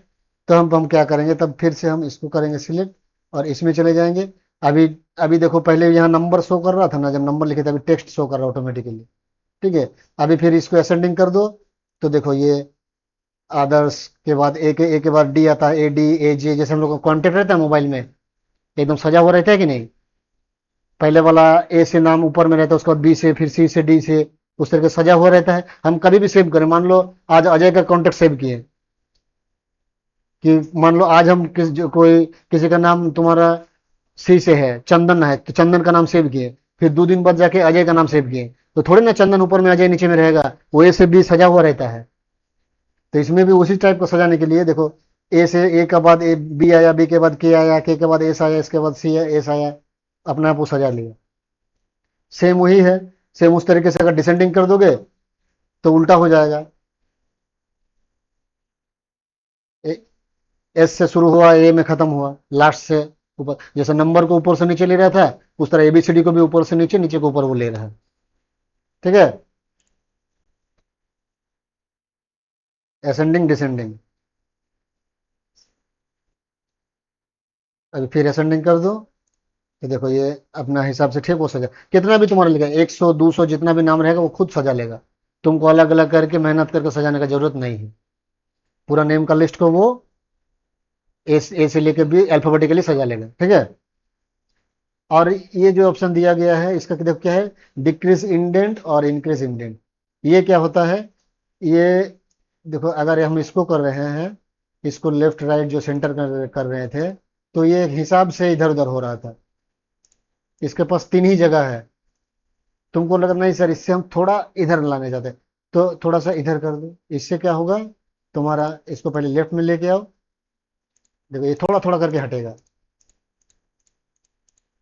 तो हम क्या करेंगे, तब फिर से हम इसको करेंगे सिलेक्ट, और इसमें चले जाएंगे। अभी अभी देखो, पहले यहाँ नंबर शो कर रहा था ना, जब नंबर लिखे थे, अभी टेक्स्ट शो कर रहा है ऑटोमेटिकली, ठीक है। अभी फिर इसको असेंडिंग कर दो, तो देखो ये आदर्श के बाद ए के बाद डी आता है, ए डी ए जे, जैसे हम लोग का कॉन्टेक्ट रहता है मोबाइल में, एकदम सजा हुआ रहता है कि नहीं। पहले वाला ए से नाम ऊपर में रहता है, उसके बाद बी से, फिर सी से, डी से, उस तरह के सजा हुआ रहता है। हम कभी भी सेव करें, मान लो आज अजय का कॉन्टेक्ट सेव किए, कि मान लो आज हम कोई किसी का नाम तुम्हारा सी से है, चंदन है, तो चंदन का नाम सेव किए, फिर 2 दिन बाद जाके अजय का नाम सेव किए, तो थोड़ी ना चंदन ऊपर में अजय नीचे में रहेगा, वो ए से बी सजा हुआ रहता है। तो इसमें भी उसी टाइप को सजाने के लिए देखो, ए से ए के बाद ए बी आया, बी के बाद के आया, के बाद एस आया, इसके बाद सी है, एस आया, अपने आप वो सजा लिया। सेम वही है, सेम उस तरीके से अगर डिसेंडिंग कर दोगे तो उल्टा हो जाएगा। एस से शुरू हुआ, ए में खत्म हुआ, लास्ट से ऊपर, जैसे नंबर को ऊपर से नीचे ले रहा था, उस तरह एबीसीडी को भी ऊपर से नीचे, नीचे को ऊपर वो ले रहा है, ठीक है। असेंडिंग डिसेंडिंग, अभी फिर असेंडिंग कर दो, तो देखो ये अपना हिसाब से ठीक हो सजा, कितना भी तुम्हारा लिखा 100 200 जितना भी नाम रहेगा वो खुद सजा लेगा। तुमको अलग अलग करके मेहनत करके सजाने का जरूरत नहीं है। पूरा नेम का लिस्ट को वो ए से लेके भी अल्फाबेटिकली सजा लेगा, ठीक है। और ये जो ऑप्शन दिया गया है इसका देखो क्या है, डिक्रीज इंडेंट और इंक्रीज इंडेंट। ये क्या होता है, ये देखो अगर हम इसको कर रहे हैं, इसको लेफ्ट राइट जो सेंटर कर रहे थे, तो ये एक हिसाब से इधर उधर हो रहा था। इसके पास 3 ही जगह है, तुमको लगा नहीं सर इससे हम थोड़ा इधर लाने जाते हैं, तो थोड़ा सा इधर कर दो, इससे क्या होगा, तुम्हारा इसको पहले लेफ्ट में लेके आओ, देखो ये थोड़ा थोड़ा करके हटेगा।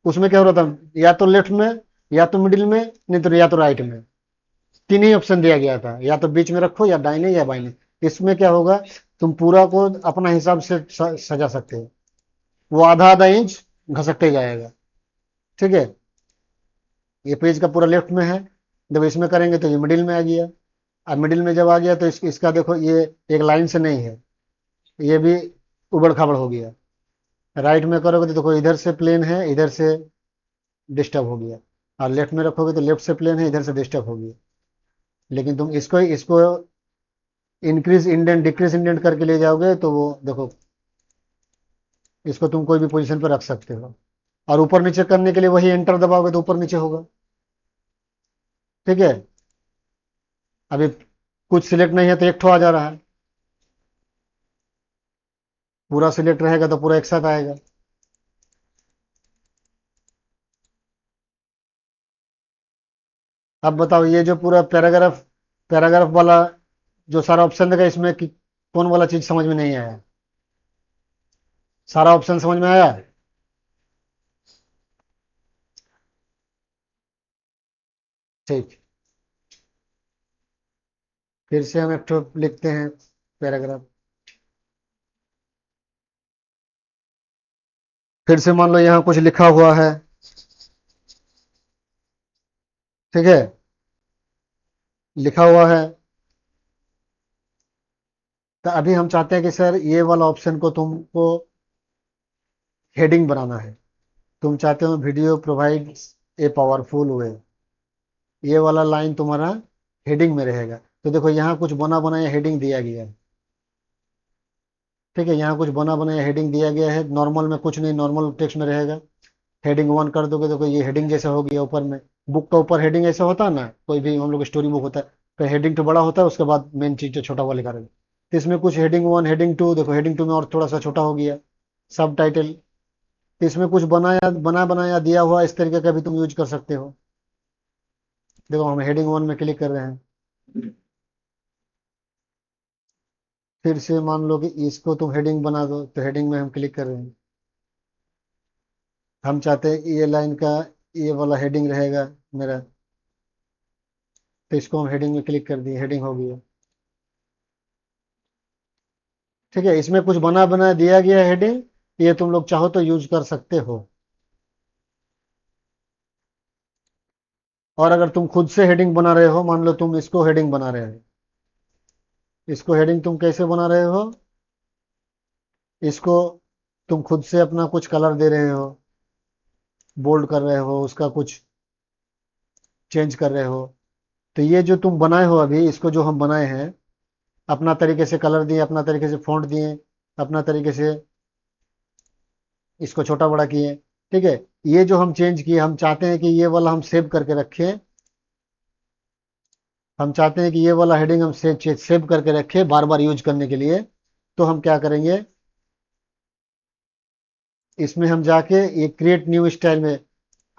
उसमें क्या हो रहा था, या तो लेफ्ट में, या तो मिडिल में, नहीं तो या तो राइट में, 3 ही ऑप्शन दिया गया था, या तो बीच में रखो, या दाहिने या बाइने। इसमें क्या होगा, तुम पूरा को अपना हिसाब से सजा सकते हो, वो आधा आधा इंच घसकते जाएगा, ठीक है। ये पेज का पूरा लेफ्ट में है, जब इसमें करेंगे तो ये मिडिल में आ गया। अब मिडिल में जब आ गया तो इसका देखो ये एक लाइन से नहीं है, ये भी उबड़ खाबड़ हो गया। राइट में करोगे तो देखो इधर से प्लेन है, इधर से डिस्टर्ब हो गया, और लेफ्ट में रखोगे तो लेफ्ट से प्लेन है, इधर से डिस्टर्ब हो गया। लेकिन तुम इसको इसको इंक्रीज इंडेंट डिक्रीज इंडेंट करके ले जाओगे तो वो देखो, इसको तुम कोई भी पोजीशन पर रख सकते हो। और ऊपर नीचे करने के लिए वही एंटर दबाओगे तो ऊपर नीचे होगा, ठीक है। अभी कुछ सिलेक्ट नहीं है तो एक ठो आ जा रहा है, पूरा सिलेक्ट रहेगा तो पूरा एक साथ आएगा। अब बताओ ये जो पूरा पैराग्राफ पैराग्राफ वाला जो सारा ऑप्शन देगा इसमें कि कौन वाला चीज समझ में नहीं आया? सारा ऑप्शन समझ में आया? ठीक। फिर से हम एक ठो लिखते हैं पैराग्राफ। फिर से मान लो यहाँ कुछ लिखा हुआ है, ठीक है, लिखा हुआ है। तो अभी हम चाहते हैं कि सर ये वाला ऑप्शन को तुमको हेडिंग बनाना है। तुम चाहते हो वीडियो प्रोवाइड्स ए पावरफुल वे, ये वाला लाइन तुम्हारा हेडिंग में रहेगा। तो देखो यहाँ कुछ बना बनाया हेडिंग दिया गया है, ठीक है, यहाँ कुछ बना बनाया हेडिंग दिया गया है। नॉर्मल में कुछ नहीं, नॉर्मल टेक्स्ट में रहेगा। हेडिंग वन कर दोगे तो ये हेडिंग जैसा हो गया ऊपर में। बुक का ऊपर हेडिंग ऐसा होता है ना, कोई भी हम लोग स्टोरी बुक होता है, तो हेडिंग तो बड़ा होता है, उसके बाद मेन चीज जो छोटा हुआ लिखा रहेगा। तो इसमें कुछ हेडिंग वन हेडिंग टू, देखो हेडिंग टू में और थोड़ा सा छोटा हो गया। सब टाइटल, तो इसमें कुछ बना बनाया दिया हुआ इस तरीके का भी तुम यूज कर सकते हो। देखो हम हेडिंग वन में क्लिक कर रहे हैं। फिर से मान लो कि इसको तुम हेडिंग बना दो, तो हेडिंग में हम क्लिक कर रहे हैं। हम चाहते हैं ये लाइन का ये वाला हेडिंग रहेगा मेरा, तो इसको हम हेडिंग में क्लिक कर दिए, हेडिंग हो गया। ठीक है, इसमें कुछ बना बना दिया गया है हेडिंग, ये तुम लोग चाहो तो यूज कर सकते हो। और अगर तुम खुद से हेडिंग बना रहे हो, मान लो तुम इसको हेडिंग बना रहे हो, इसको हेडिंग तुम कैसे बना रहे हो? इसको तुम खुद से अपना कुछ कलर दे रहे हो, बोल्ड कर रहे हो, उसका कुछ चेंज कर रहे हो। तो ये जो तुम बनाए हो अभी, इसको जो हम बनाए हैं, अपना तरीके से कलर दिए, अपना तरीके से फॉन्ट दिए, अपना तरीके से इसको छोटा बड़ा किए, ठीक है। ये जो हम चेंज किए, हम चाहते हैं कि ये वाला हम सेव करके रखें। हम चाहते हैं कि ये वाला हेडिंग हम सेव करके रखें बार बार यूज करने के लिए। तो हम क्या करेंगे, इसमें हम जाके ये क्रिएट न्यू स्टाइल में,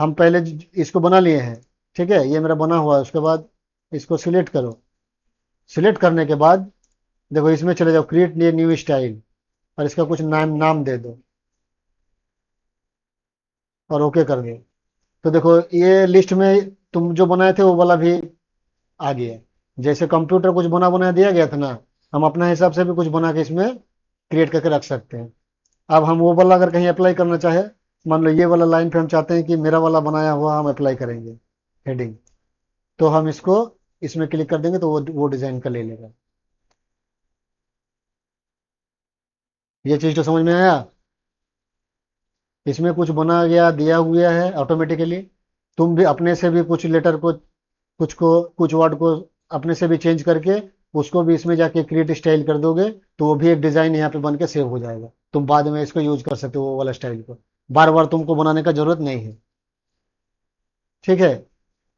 हम पहले इसको बना लिए हैं, ठीक है, ये मेरा बना हुआ है। उसके बाद इसको सिलेक्ट करो। सिलेक्ट करने के बाद देखो इसमें चले जाओ, क्रिएट न्यू स्टाइल, और इसका कुछ नाम नाम दे दो और ओके कर दो। तो देखो ये लिस्ट में तुम जो बनाए थे वो वाला भी आ गया। जैसे कंप्यूटर कुछ बना बना दिया गया था ना, हम अपना हिसाब से भी कुछ बना के इसमें क्रिएट करके रख सकते हैं। अब हम वो वाला अगर कहीं अप्लाई करना चाहे, मान लो ये वाला लाइन पे हम चाहते हैं कि मेरा वाला बनाया हुआ हम अप्लाई करेंगे हेडिंग, तो हम इसको इसमें क्लिक कर देंगे तो वो डिजाइन का ले लेगा। ये चीज तो समझ में आया? इसमें कुछ बना गया दिया हुआ है ऑटोमेटिकली। तुम भी अपने से भी कुछ लेटर को कुछ वर्ड को अपने से भी चेंज करके उसको भी इसमें जाके क्रिएट स्टाइल कर दोगे, तो वो भी एक डिजाइन यहाँ पे बन के सेव हो जाएगा। तुम बाद में इसको यूज कर सकते हो वो वाला स्टाइल को, बार बार तुमको बनाने का जरूरत नहीं है। ठीक है।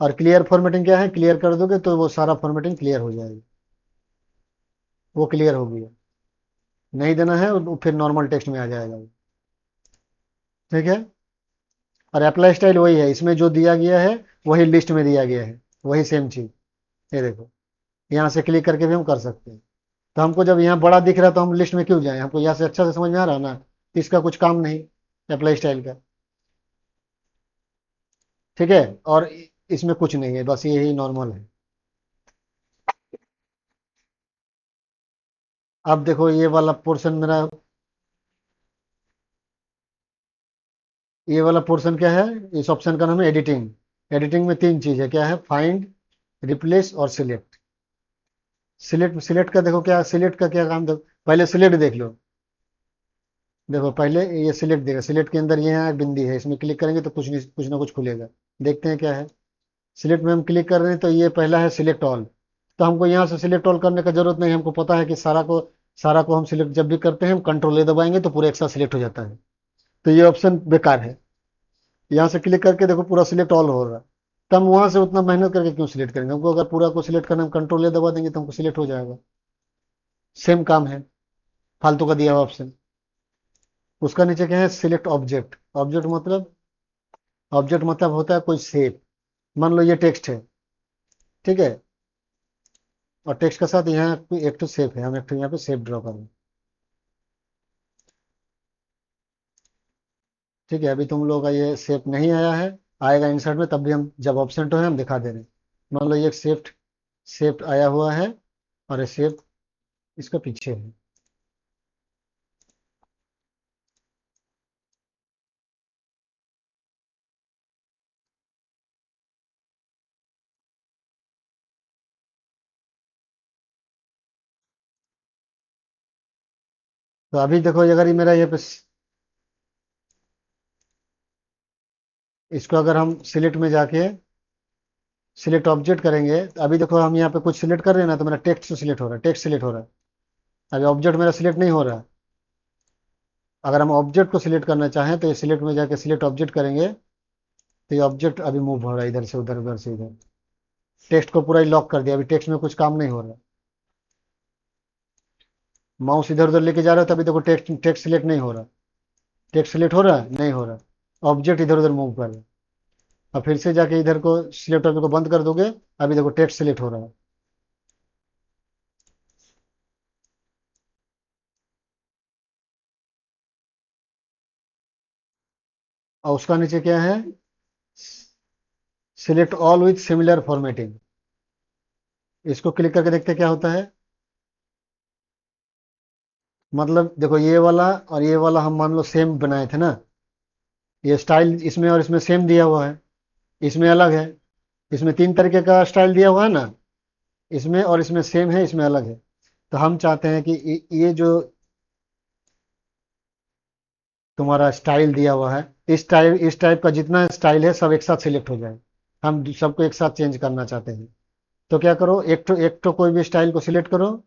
और क्लियर फॉर्मेटिंग क्या है, क्लियर कर दोगे तो वो सारा फॉर्मेटिंग क्लियर हो जाएगी, वो क्लियर हो गया। नहीं देना है वो फिर नॉर्मल टेक्स्ट में आ जाएगा वो। ठीक है। और अप्लाई स्टाइल वही है, इसमें जो दिया गया है वही लिस्ट में दिया गया है, वही सेम चीज। ये देखो, यहाँ से क्लिक करके भी हम कर सकते हैं। तो हमको जब यहाँ बड़ा दिख रहा है तो हम लिस्ट में क्यों जाएं, हमको यहाँ से अच्छा से समझ में आ रहा है ना, इसका कुछ काम नहीं अप्लाई स्टाइल का। ठीक है। और इसमें कुछ नहीं है, बस यही नॉर्मल है। अब देखो ये वाला पोर्शन मेरा, ये वाला पोर्शन क्या है, इस ऑप्शन का नाम है एडिटिंग। एडिटिंग में तीन चीज है, क्या है, फाइंड, रिप्लेस और सिलेक्ट। सिलेक्ट सिलेक्ट का देखो, क्या सिलेक्ट का क्या काम, देखो पहले सिलेक्ट देख लो। देखो पहले ये सिलेक्ट देगा, सिलेक्ट के अंदर ये है बिंदी है, इसमें क्लिक करेंगे तो कुछ नहीं कुछ ना कुछ खुलेगा। देखते हैं क्या है। सिलेक्ट में हम क्लिक कर रहे हैं तो ये पहला है सिलेक्ट ऑल। तो हमको यहाँ से सिलेक्ट ऑल करने का जरूरत नहीं, हमको पता है कि सारा को हम सिलेक्ट जब भी करते हैं हम कंट्रोल ए दबाएंगे तो पूरा एक साथ सिलेक्ट हो जाता है। तो ये ऑप्शन बेकार है। यहाँ से क्लिक करके देखो पूरा सिलेक्ट ऑल हो रहा है। तो हम वहां से उतना मेहनत करके क्यों सिलेक्ट करेंगे, हमको अगर पूरा को सिलेक्ट करना, हम कंट्रोल ए दबा देंगे तो हमको सिलेक्ट हो जाएगा। सेम काम है, फालतू का दिया हुआ ऑप्शन। उसका नीचे क्या है, सिलेक्ट ऑब्जेक्ट। ऑब्जेक्ट मतलब होता है कोई शेप। मान लो ये टेक्स्ट है, ठीक है। और टेक्स्ट के साथ यहाँ एक तो सेफ है, हम एक तो यहाँ पे सेफ ड्रॉ करें। ठीक है, अभी तुम लोग का ये सेफ नहीं आया है, आएगा इंसर्ट में, तब भी हम जब ऑप्शन तो है हम दिखा दे रहे हैं। मान लो ये सेफ्ट सेफ्ट आया हुआ है, और ये सेफ इसका पीछे है। तो अभी देखो, अगर ये मेरा ये पे इसको अगर हम सिलेक्ट में जाके सिलेक्ट ऑब्जेक्ट करेंगे, तो अभी देखो हम यहाँ पे कुछ सिलेक्ट कर रहे हैं ना, तो मेरा टेक्स्ट सिलेक्ट हो रहा है, टेक्स्ट सिलेक्ट हो रहा है। अभी ऑब्जेक्ट मेरा सिलेक्ट नहीं हो रहा है। अगर हम ऑब्जेक्ट को सिलेक्ट करना चाहें, तो ये सिलेक्ट में जाके सिलेक्ट ऑब्जेक्ट करेंगे, तो ये ऑब्जेक्ट अभी मूव हो रहा है, इधर से उधर, उधर से इधर। टेक्स्ट को पूरा ही लॉक कर दिया, अभी टेक्स्ट में कुछ काम नहीं हो रहा। माउस इधर उधर लेके जा रहा है, तभी देखो टेक्स्ट टेक्स्ट सिलेक्ट नहीं हो रहा। टेक्स्ट सिलेक्ट हो रहा है, नहीं हो रहा। ऑब्जेक्ट इधर उधर मूव कर रहा है। अब फिर से जाके इधर को सिलेक्ट ऑब्जेक्ट को बंद कर दोगे, अभी देखो टेक्स्ट सिलेक्ट हो रहा है। और उसका नीचे क्या है, select all with similar formatting. इसको क्लिक करके देखते हैं क्या होता है। मतलब देखो, ये वाला और ये वाला हम मान लो सेम बनाए थे ना, ये स्टाइल इसमें और इसमें सेम दिया हुआ है, इसमें अलग है। इसमें तीन तरीके का स्टाइल दिया हुआ है ना, इसमें और इसमें सेम है, इसमें अलग है। तो हम चाहते हैं कि ये जो तुम्हारा स्टाइल दिया हुआ है, इस टाइप का जितना स्टाइल है सब एक साथ सिलेक्ट हो जाए। हम सबको एक साथ चेंज करना चाहते हैं। तो क्या करो, एक तो कोई भी स्टाइल को सिलेक्ट करो,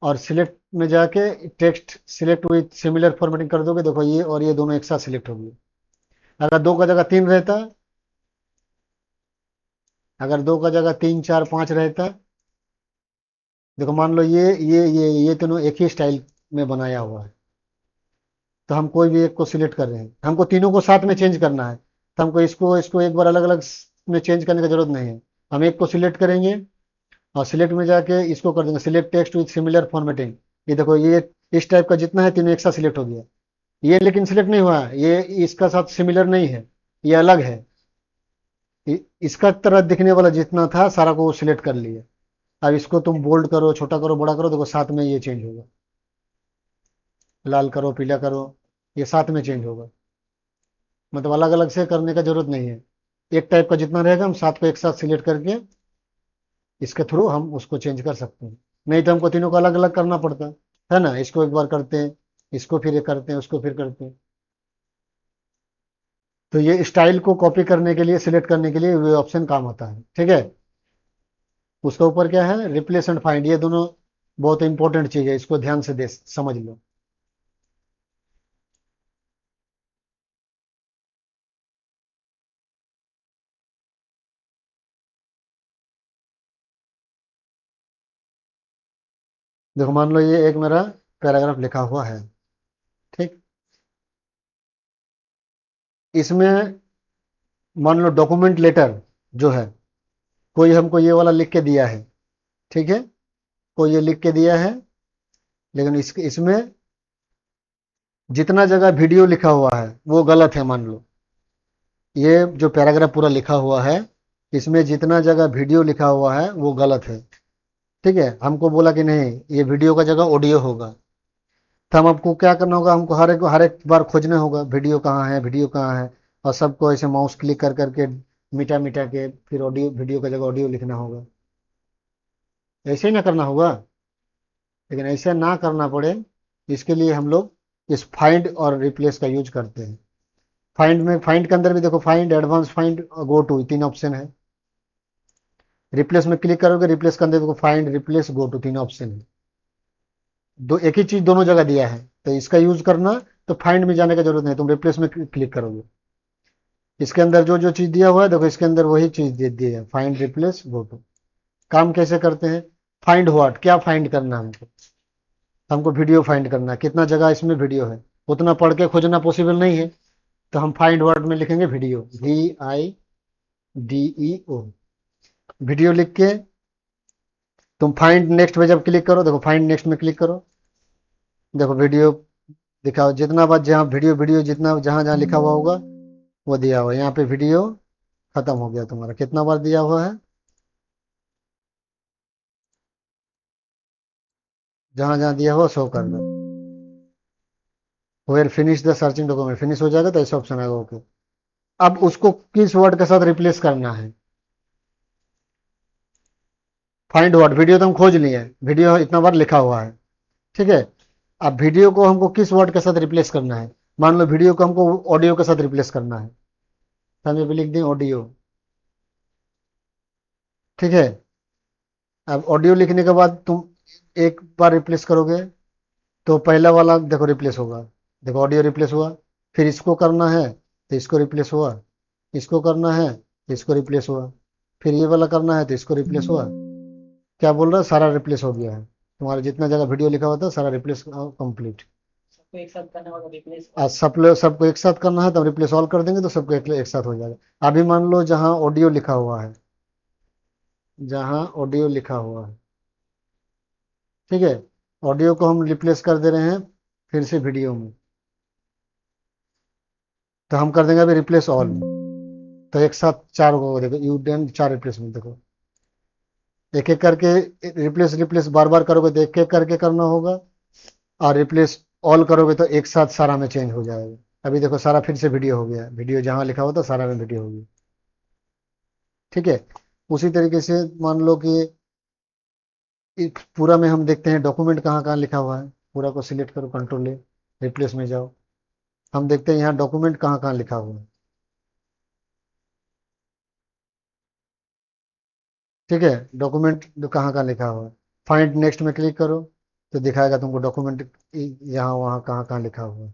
और सिलेक्ट में जाके text select with similar formatting कर दोगे, देखो ये और ये दोनों एक साथ सिलेक्ट हो गए। अगर दो का जगह तीन रहता, अगर दो का जगह तीन चार पांच रहता, देखो मान लो ये दोनों एक ही स्टाइल में बनाया हुआ है, तो हम कोई भी एक को सिलेक्ट कर रहे हैं, हमको तीनों को साथ में चेंज करना है, तो हमको इसको इसको एक बार अलग अलग में चेंज करने की जरूरत नहीं है। हम एक को सिलेक्ट करेंगे, और सिलेक्ट में जाके इसको कर देंगे select text with similar formatting. ये देखो, ये इस टाइप का जितना है तीनों एक साथ सिलेक्ट हो गया। ये लेकिन सिलेक्ट नहीं हुआ है, ये इसका साथ सिमिलर नहीं है, ये अलग है। इसका तरह दिखने वाला जितना था सारा को सिलेक्ट कर लिए। अब इसको तुम बोल्ड करो, छोटा करो, बड़ा करो, देखो साथ में ये चेंज होगा। लाल करो, पीला करो, ये साथ में चेंज होगा। मतलब अलग अलग से करने का जरूरत नहीं है। एक टाइप का जितना रहेगा हम सात को एक साथ सिलेक्ट करके इसके थ्रू हम उसको चेंज कर सकते हैं। नहीं तो हमको तीनों को अलग अलग करना पड़ता है ना, इसको एक बार करते हैं, इसको फिर ये करते हैं, उसको फिर करते हैं। तो ये स्टाइल को कॉपी करने के लिए, सिलेक्ट करने के लिए ये ऑप्शन काम आता है। ठीक है। उसके ऊपर क्या है, रिप्लेस एंड फाइंड, ये दोनों बहुत इंपॉर्टेंट चीज है, इसको ध्यान से दे समझ लो। देखो मान लो ये एक मेरा पैराग्राफ लिखा हुआ है। ठीक। इसमें मान लो डॉक्यूमेंट लेटर जो है, कोई हमको ये वाला लिख के दिया है। ठीक है। कोई ये लिख के दिया है, लेकिन इसमें जितना जगह वीडियो लिखा हुआ है वो गलत है, मान लो। ये जो पैराग्राफ पूरा लिखा हुआ है, इसमें जितना जगह वीडियो लिखा हुआ है वो गलत है। ठीक है। हमको बोला कि नहीं, ये वीडियो का जगह ऑडियो होगा। तो हम आपको क्या करना होगा, हमको हर एक बार खोजना होगा वीडियो कहाँ है, वीडियो कहाँ है। और सबको ऐसे माउस क्लिक कर करके मिटा मिटा के फिर ऑडियो, वीडियो का जगह ऑडियो लिखना होगा। ऐसे ही ना करना होगा। लेकिन ऐसे ना करना पड़े, इसके लिए हम लोग इस फाइंड और रिप्लेस का यूज करते हैं। फाइंड के अंदर भी देखो, find, advance find, go to, तीन ऑप्शन है। रिप्लेस में क्लिक करोगे, रिप्लेस के अंदर देखो फाइंड, रिप्लेस, गो टू, तीन ऑप्शन है। दो एक ही चीज दोनों जगह दिया है, तो इसका यूज करना, तो फाइंड में जाने का जरूरत नहीं, तुम रिप्लेस में क्लिक करोगे। इसके अंदर जो जो चीज दिया हुआ है देखो, इसके अंदर वही चीज दे दी है, फाइंड, रिप्लेस, गो टू। काम कैसे करते हैं, फाइंड व्हाट, क्या फाइंड करना है हमको। हमको वीडियो फाइंड करना है, कितना जगह इसमें वीडियो है, उतना पढ़ के खोजना पॉसिबल नहीं है। तो हम फाइंड वर्ड में लिखेंगे वीडियो, VIDEO। वीडियो लिख के तुम फाइंड नेक्स्ट पे जब क्लिक करो, देखो फाइंड नेक्स्ट में क्लिक करो, देखो वीडियो दिखाओ, जितना बार जहाँ वीडियो वीडियो जितना जहाँ जहाँ लिखा हुआ होगा वो दिया हुआ है। यहाँ पे वीडियो खत्म हो गया तुम्हारा, कितना बार दिया हुआ है, जहाँ जहाँ दिया हुआ शो कर दो। Where finish the searching document, finish हो जाएगा तो ऐसा ऑप्शन आएगा, ओके। अब उसको किस वर्ड के साथ रिप्लेस करना है? फाइंड वर्ड, वीडियो तो हम खोज लिए, वीडियो इतना बार लिखा हुआ है, ठीक है। अब वीडियो को हमको किस वर्ड के साथ रिप्लेस करना है? मान लो वीडियो को हमको ऑडियो के साथ रिप्लेस करना है, तो हम ये भी लिख दें ऑडियो, ठीक है। अब ऑडियो लिखने के बाद तुम एक बार रिप्लेस करोगे तो पहला वाला देखो रिप्लेस होगा, देखो ऑडियो रिप्लेस हुआ। फिर इसको करना है तो इसको रिप्लेस हुआ, इसको करना है तो इसको रिप्लेस हुआ, फिर ये वाला करना है तो इसको रिप्लेस हुआ। क्या बोल रहा है, सारा रिप्लेस हो गया है, तुम्हारा जितना जगह वीडियो लिखा हुआ था सारा रिप्लेस कंप्लीट। सबको एक साथ करना होगा रिप्लेस आज ऑल। सबको एक साथ करना है तो रिप्लेस ऑल कर देंगे तो सबको एक साथ हो जाएगा। अभी मान लो जहाँ ऑडियो लिखा हुआ है, जहाँ ऑडियो लिखा हुआ है, ठीक है, ऑडियो को हम रिप्लेस कर दे रहे हैं फिर से वीडियो में, तो हम कर देंगे अभी रिप्लेस ऑल। तो एक साथ चार होगा, देखो यू डेन चार रिप्लेसमेंट, देखो एक एक करके रिप्लेस रिप्लेस बार बार करोगे तो एक एक करके करना होगा, और रिप्लेस ऑल करोगे तो एक साथ सारा में चेंज हो जाएगा। अभी देखो सारा फिर से वीडियो हो गया, वीडियो जहाँ लिखा हुआ था सारा में वीडियो हो गया, ठीक है। उसी तरीके से मान लो कि पूरा में हम देखते हैं डॉक्यूमेंट कहाँ कहाँ लिखा हुआ है, पूरा को सिलेक्ट करो, कंट्रोल ले, रिप्लेस में जाओ, हम देखते हैं यहाँ डॉक्यूमेंट कहाँ कहाँ लिखा हुआ है, ठीक है। डॉक्यूमेंट कहाँ कहाँ लिखा हुआ है, फाइंड नेक्स्ट में क्लिक करो तो दिखाएगा तुमको डॉक्यूमेंट यहाँ वहाँ कहाँ कहाँ लिखा हुआ है,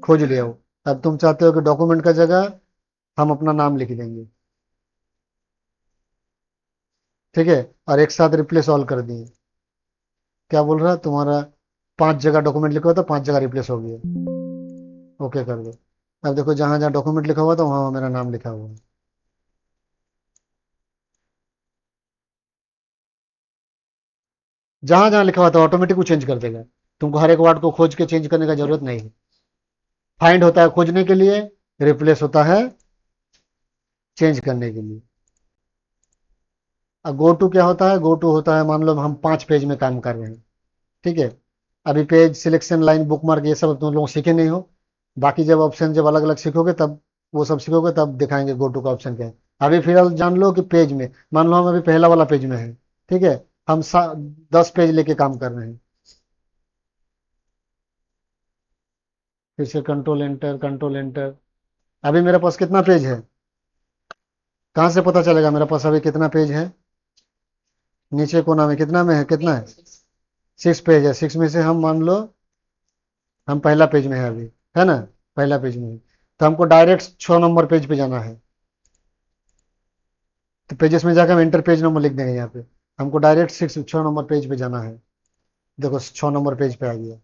खोज लिया हो। अब तुम चाहते हो कि डॉक्यूमेंट का जगह हम अपना नाम लिख देंगे, ठीक है, और एक साथ रिप्लेस ऑल कर दिए। क्या बोल रहा है तुम्हारा, 5 जगह डॉक्यूमेंट लिखा हुआ था, 5 जगह रिप्लेस हो गया, ओके कर दो। अब देखो जहां जहां डॉक्यूमेंट लिखा हुआ था वहां मेरा नाम लिखा हुआ है। जहां जहां लिखा हुआ था ऑटोमेटिक वो चेंज कर देगा, तुमको हर एक वर्ड को खोज के चेंज करने का जरूरत नहीं है। फाइंड होता है खोजने के लिए, रिप्लेस होता है चेंज करने के लिए। अब गो टू क्या होता है, गो टू होता है मान लो हम 5 पेज में काम कर रहे हैं, ठीक है। अभी पेज सिलेक्शन लाइन बुकमार्क ये सब तुम लोग सीखे नहीं हो, बाकी जब ऑप्शन जब अलग अलग सीखोगे तब वो सब सीखोगे तब दिखाएंगे गो टू का ऑप्शन क्या है। अभी फिलहाल जान लो कि पेज में, मान लो हम अभी पहला वाला पेज में है, ठीक है, हम 10 पेज लेके काम कर रहे हैं। फिर से कंट्रोल एंटर, कंट्रोल एंटर। अभी मेरे पास कितना पेज है, कहाँ से पता चलेगा मेरे पास अभी कितना पेज है? नीचे कोना में कितना में है, कितना है? 6 पेज है, 6 में से हम मान लो हम पहला पेज में है अभी, है ना, पहला पेज में है। तो हमको डायरेक्ट 6 नंबर पेज पे जाना है, तो पेजेस में जाकर हम एंटर पेज नंबर लिख देंगे यहाँ पे, हमको डायरेक्ट 6 नंबर पेज पे जाना है। देखो 6 नंबर पेज पे आ गया।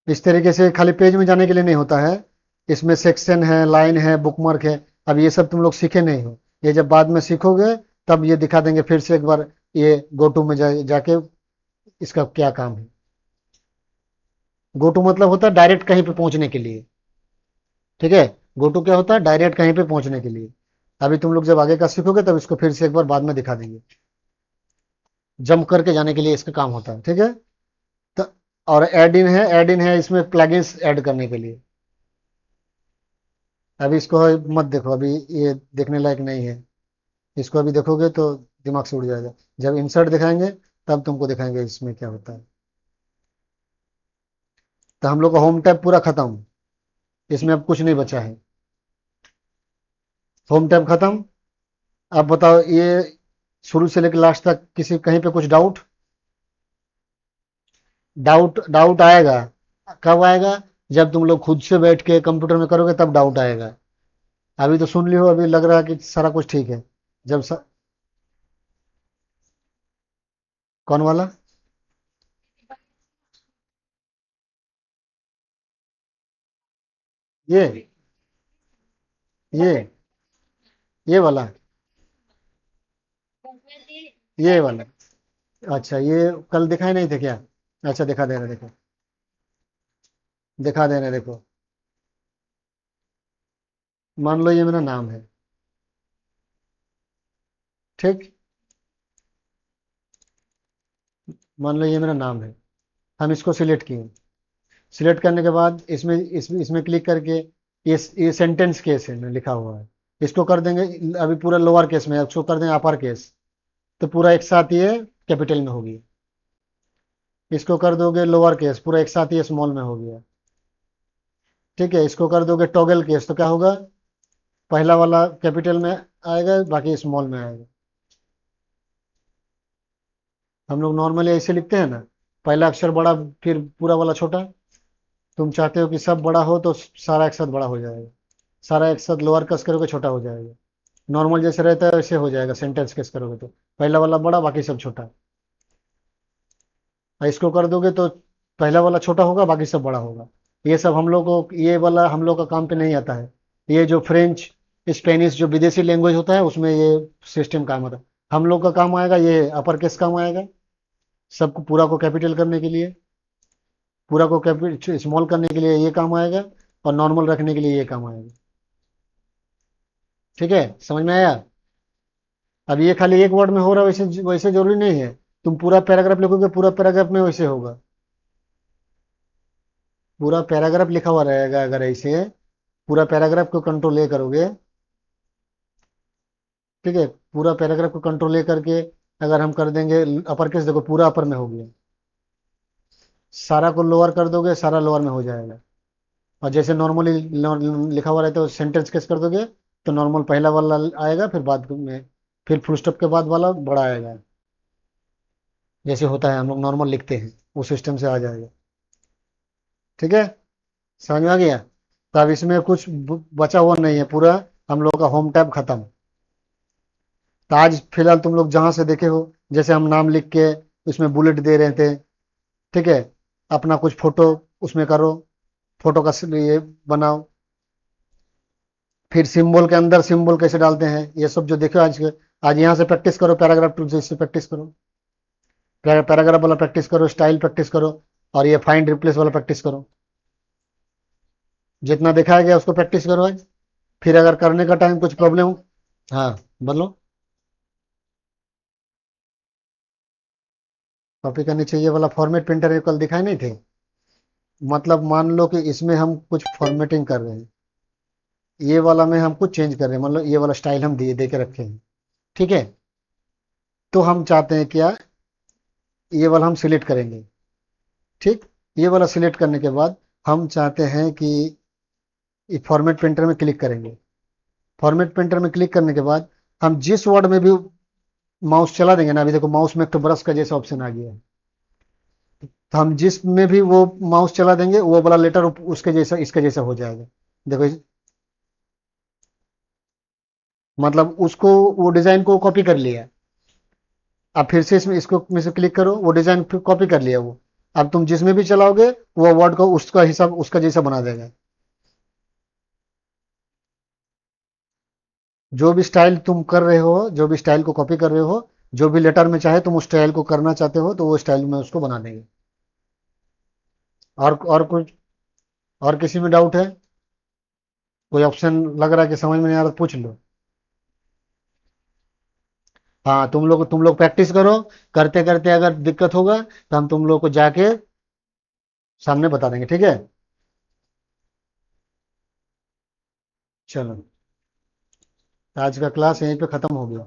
इस तरीके से खाली पेज में जाने के लिए नहीं होता है, इसमें सेक्शन है, लाइन है, बुकमार्क है। अब ये सब तुम लोग सीखे नहीं हो, ये जब बाद में सीखोगे तब ये दिखा देंगे फिर से एक बार, ये गो टू में जाके इसका क्या काम है। गो टू मतलब होता है डायरेक्ट कहीं पे पहुंचने के लिए, ठीक है। गो टू क्या होता है, डायरेक्ट कहीं पे पहुंचने के लिए। अभी तुम लोग जब आगे का सीखोगे तब इसको फिर से एक बार बाद में दिखा देंगे, जंप करके जाने के लिए इसका काम होता है, ठीक है। तो और ऐड इन है इसमें प्लगइन्स ऐड करने के लिए। अभी इसको मत देखो, अभी ये देखने लायक नहीं है, इसको अभी देखोगे तो दिमाग से उड़ जाएगा। जब इंसर्ट दिखाएंगे तब तुमको दिखाएंगे इसमें क्या होता है। तो हम लोग का होम टैब पूरा खत्म, इसमें अब कुछ नहीं बचा है, होम टैब खत्म। अब बताओ ये शुरू से लेकर लास्ट तक किसी कहीं पे कुछ डाउट? डाउट डाउट आएगा, कब आएगा? जब तुम लोग खुद से बैठ के कंप्यूटर में करोगे तब डाउट आएगा। अभी तो सुन लियो, अभी लग रहा है कि सारा कुछ ठीक है। जब कौन वाला? ये ये वाला, ये वाला। अच्छा, ये कल दिखाई नहीं थे क्या? अच्छा, दिखा दे रहे, देखो, दिखा दे रहे, देखो। मान लो ये मेरा नाम है, ठीक। मान लो ये मेरा नाम है, हम इसको सिलेक्ट किए। सिलेक्ट करने के बाद इसमें क्लिक करके ये सेंटेंस केस है में लिखा हुआ है, इसको कर देंगे। अभी पूरा लोअर केस में है, उसको कर देंगे अपर केस, तो पूरा एक साथ ये कैपिटल में होगी। इसको कर दोगे लोअर केस, पूरा एक साथ ये स्मॉल में हो गया। ठीक है, इसको कर दोगे टॉगल केस, तो क्या होगा? पहला वाला कैपिटल में आएगा, बाकी स्मॉल में आएगा। हम लोग नॉर्मली ऐसे लिखते हैं ना, पहला अक्षर बड़ा, फिर पूरा वाला छोटा। तुम चाहते हो कि सब बड़ा हो तो सारा एक साथ बड़ा हो जाएगा, सारा एक साथ लोअर केस करोगे छोटा हो जाएगा। नॉर्मल जैसे रहता है वैसे हो जाएगा, सेंटेंस केस करोगे तो पहला वाला बड़ा, बाकी सब छोटा। और इसको कर दोगे तो पहला वाला छोटा होगा, बाकी सब बड़ा होगा। ये सब हम लोग को, ये वाला हम लोग का काम पे नहीं आता है। ये जो फ्रेंच, स्पेनिश, जो विदेशी लैंग्वेज होता है उसमें ये सिस्टम काम आता है। हम लोग का काम आएगा ये अपर केस काम आएगा, सबको पूरा को कैपिटल करने के लिए, पूरा को कैपिटल स्मॉल करने के लिए ये काम आएगा, और नॉर्मल रखने के लिए ये काम आएगा। ठीक है, समझ में आया? अब ये खाली एक वर्ड में हो रहा है, वैसे वैसे जरूरी नहीं है। तुम पूरा पैराग्राफ लिखोगे, पूरा पैराग्राफ में वैसे होगा। पूरा पैराग्राफ लिखा हुआ रहेगा, अगर ऐसे पूरा पैराग्राफ को कंट्रोल ए करोगे, ठीक है, पूरा पैराग्राफ को कंट्रोल ए करके अगर हम कर देंगे अपर केस, देखो पूरा अपर में हो गया। सारा को लोअर कर दोगे, सारा लोअर में हो जाएगा। और जैसे नॉर्मली लिखा हुआ रहता है सेंटेंस केस कर दोगे, तो नॉर्मल पहला वाला आएगा, फिर बाद में, फिर फुल स्टॉप के बाद वाला बड़ा आएगा। जैसे होता है हम लोग नॉर्मल लिखते हैं, उस सिस्टम से आ जाएगा। ठीक है, समझ में आ गया? तो अब इसमें कुछ बचा हुआ नहीं है, पूरा हम लोग का होम टैब खत्म। तो आज फिलहाल तुम लोग जहां से देखे हो, जैसे हम नाम लिख के उसमें बुलेट दे रहे थे, ठीक है, अपना कुछ फोटो उसमें करो, फोटो का ये बनाओ, फिर सिंबल के अंदर सिंबल कैसे डालते हैं, ये सब जो देखो आज आज यहाँ से प्रैक्टिस करो, पैराग्राफ टू से प्रैक्टिस करो, पैराग्राफ वाला प्रैक्टिस करो, स्टाइल प्रैक्टिस करो, और ये फाइंड रिप्लेस वाला प्रैक्टिस करो। जितना दिखाया गया उसको प्रैक्टिस करो आज। फिर अगर करने का टाइम कुछ प्रॉब्लम, हाँ, बोलो। कॉपी करनी चाहिए वाला फॉर्मेट प्रिंटर कल दिखाए नहीं थे? मतलब मान लो कि इसमें हम कुछ फॉर्मेटिंग कर रहे हैं, ये वाला में हम कुछ चेंज कर रहे हैं, मतलब ये वाला स्टाइल हम दिए दे के रखे हैं, ठीक है। तो हम चाहते हैं क्या, ये वाला हम सिलेक्ट करेंगे, ठीक। ये वाला सिलेक्ट करने के बाद हम चाहते हैं कि ये फॉर्मेट प्रिंटर में क्लिक करेंगे। फॉर्मेट प्रिंटर में क्लिक करने के बाद हम जिस वर्ड में भी माउस चला देंगे ना, अभी देखो माउस में एक तो ब्रश का जैसा ऑप्शन आ गया है, तो हम जिसमें भी वो माउस चला देंगे वो वाला लेटर उसके जैसा इसके जैसा हो जाएगा। देखो मतलब उसको, वो डिजाइन को कॉपी कर लिया। अब फिर से इसमें इसको में से क्लिक करो, वो डिजाइन फिर कॉपी कर लिया वो। अब तुम जिसमें भी चलाओगे वो वर्ड को उसका हिसाब उसका जैसा बना देगा। जो भी स्टाइल तुम कर रहे हो, जो भी स्टाइल को कॉपी कर रहे हो, जो भी लेटर में चाहे तुम उस स्टाइल को करना चाहते हो, तो वो स्टाइल में उसको बना देंगे। और कुछ, और किसी में डाउट है? कोई ऑप्शन लग रहा है कि समझ में नहीं आ रहा, तो पूछ लो। हाँ, तुम लोग प्रैक्टिस करो, करते करते अगर दिक्कत होगा तो हम तुम लोग को जाके सामने बता देंगे, ठीक है। चलो, आज का क्लास यहीं पे खत्म हो गया।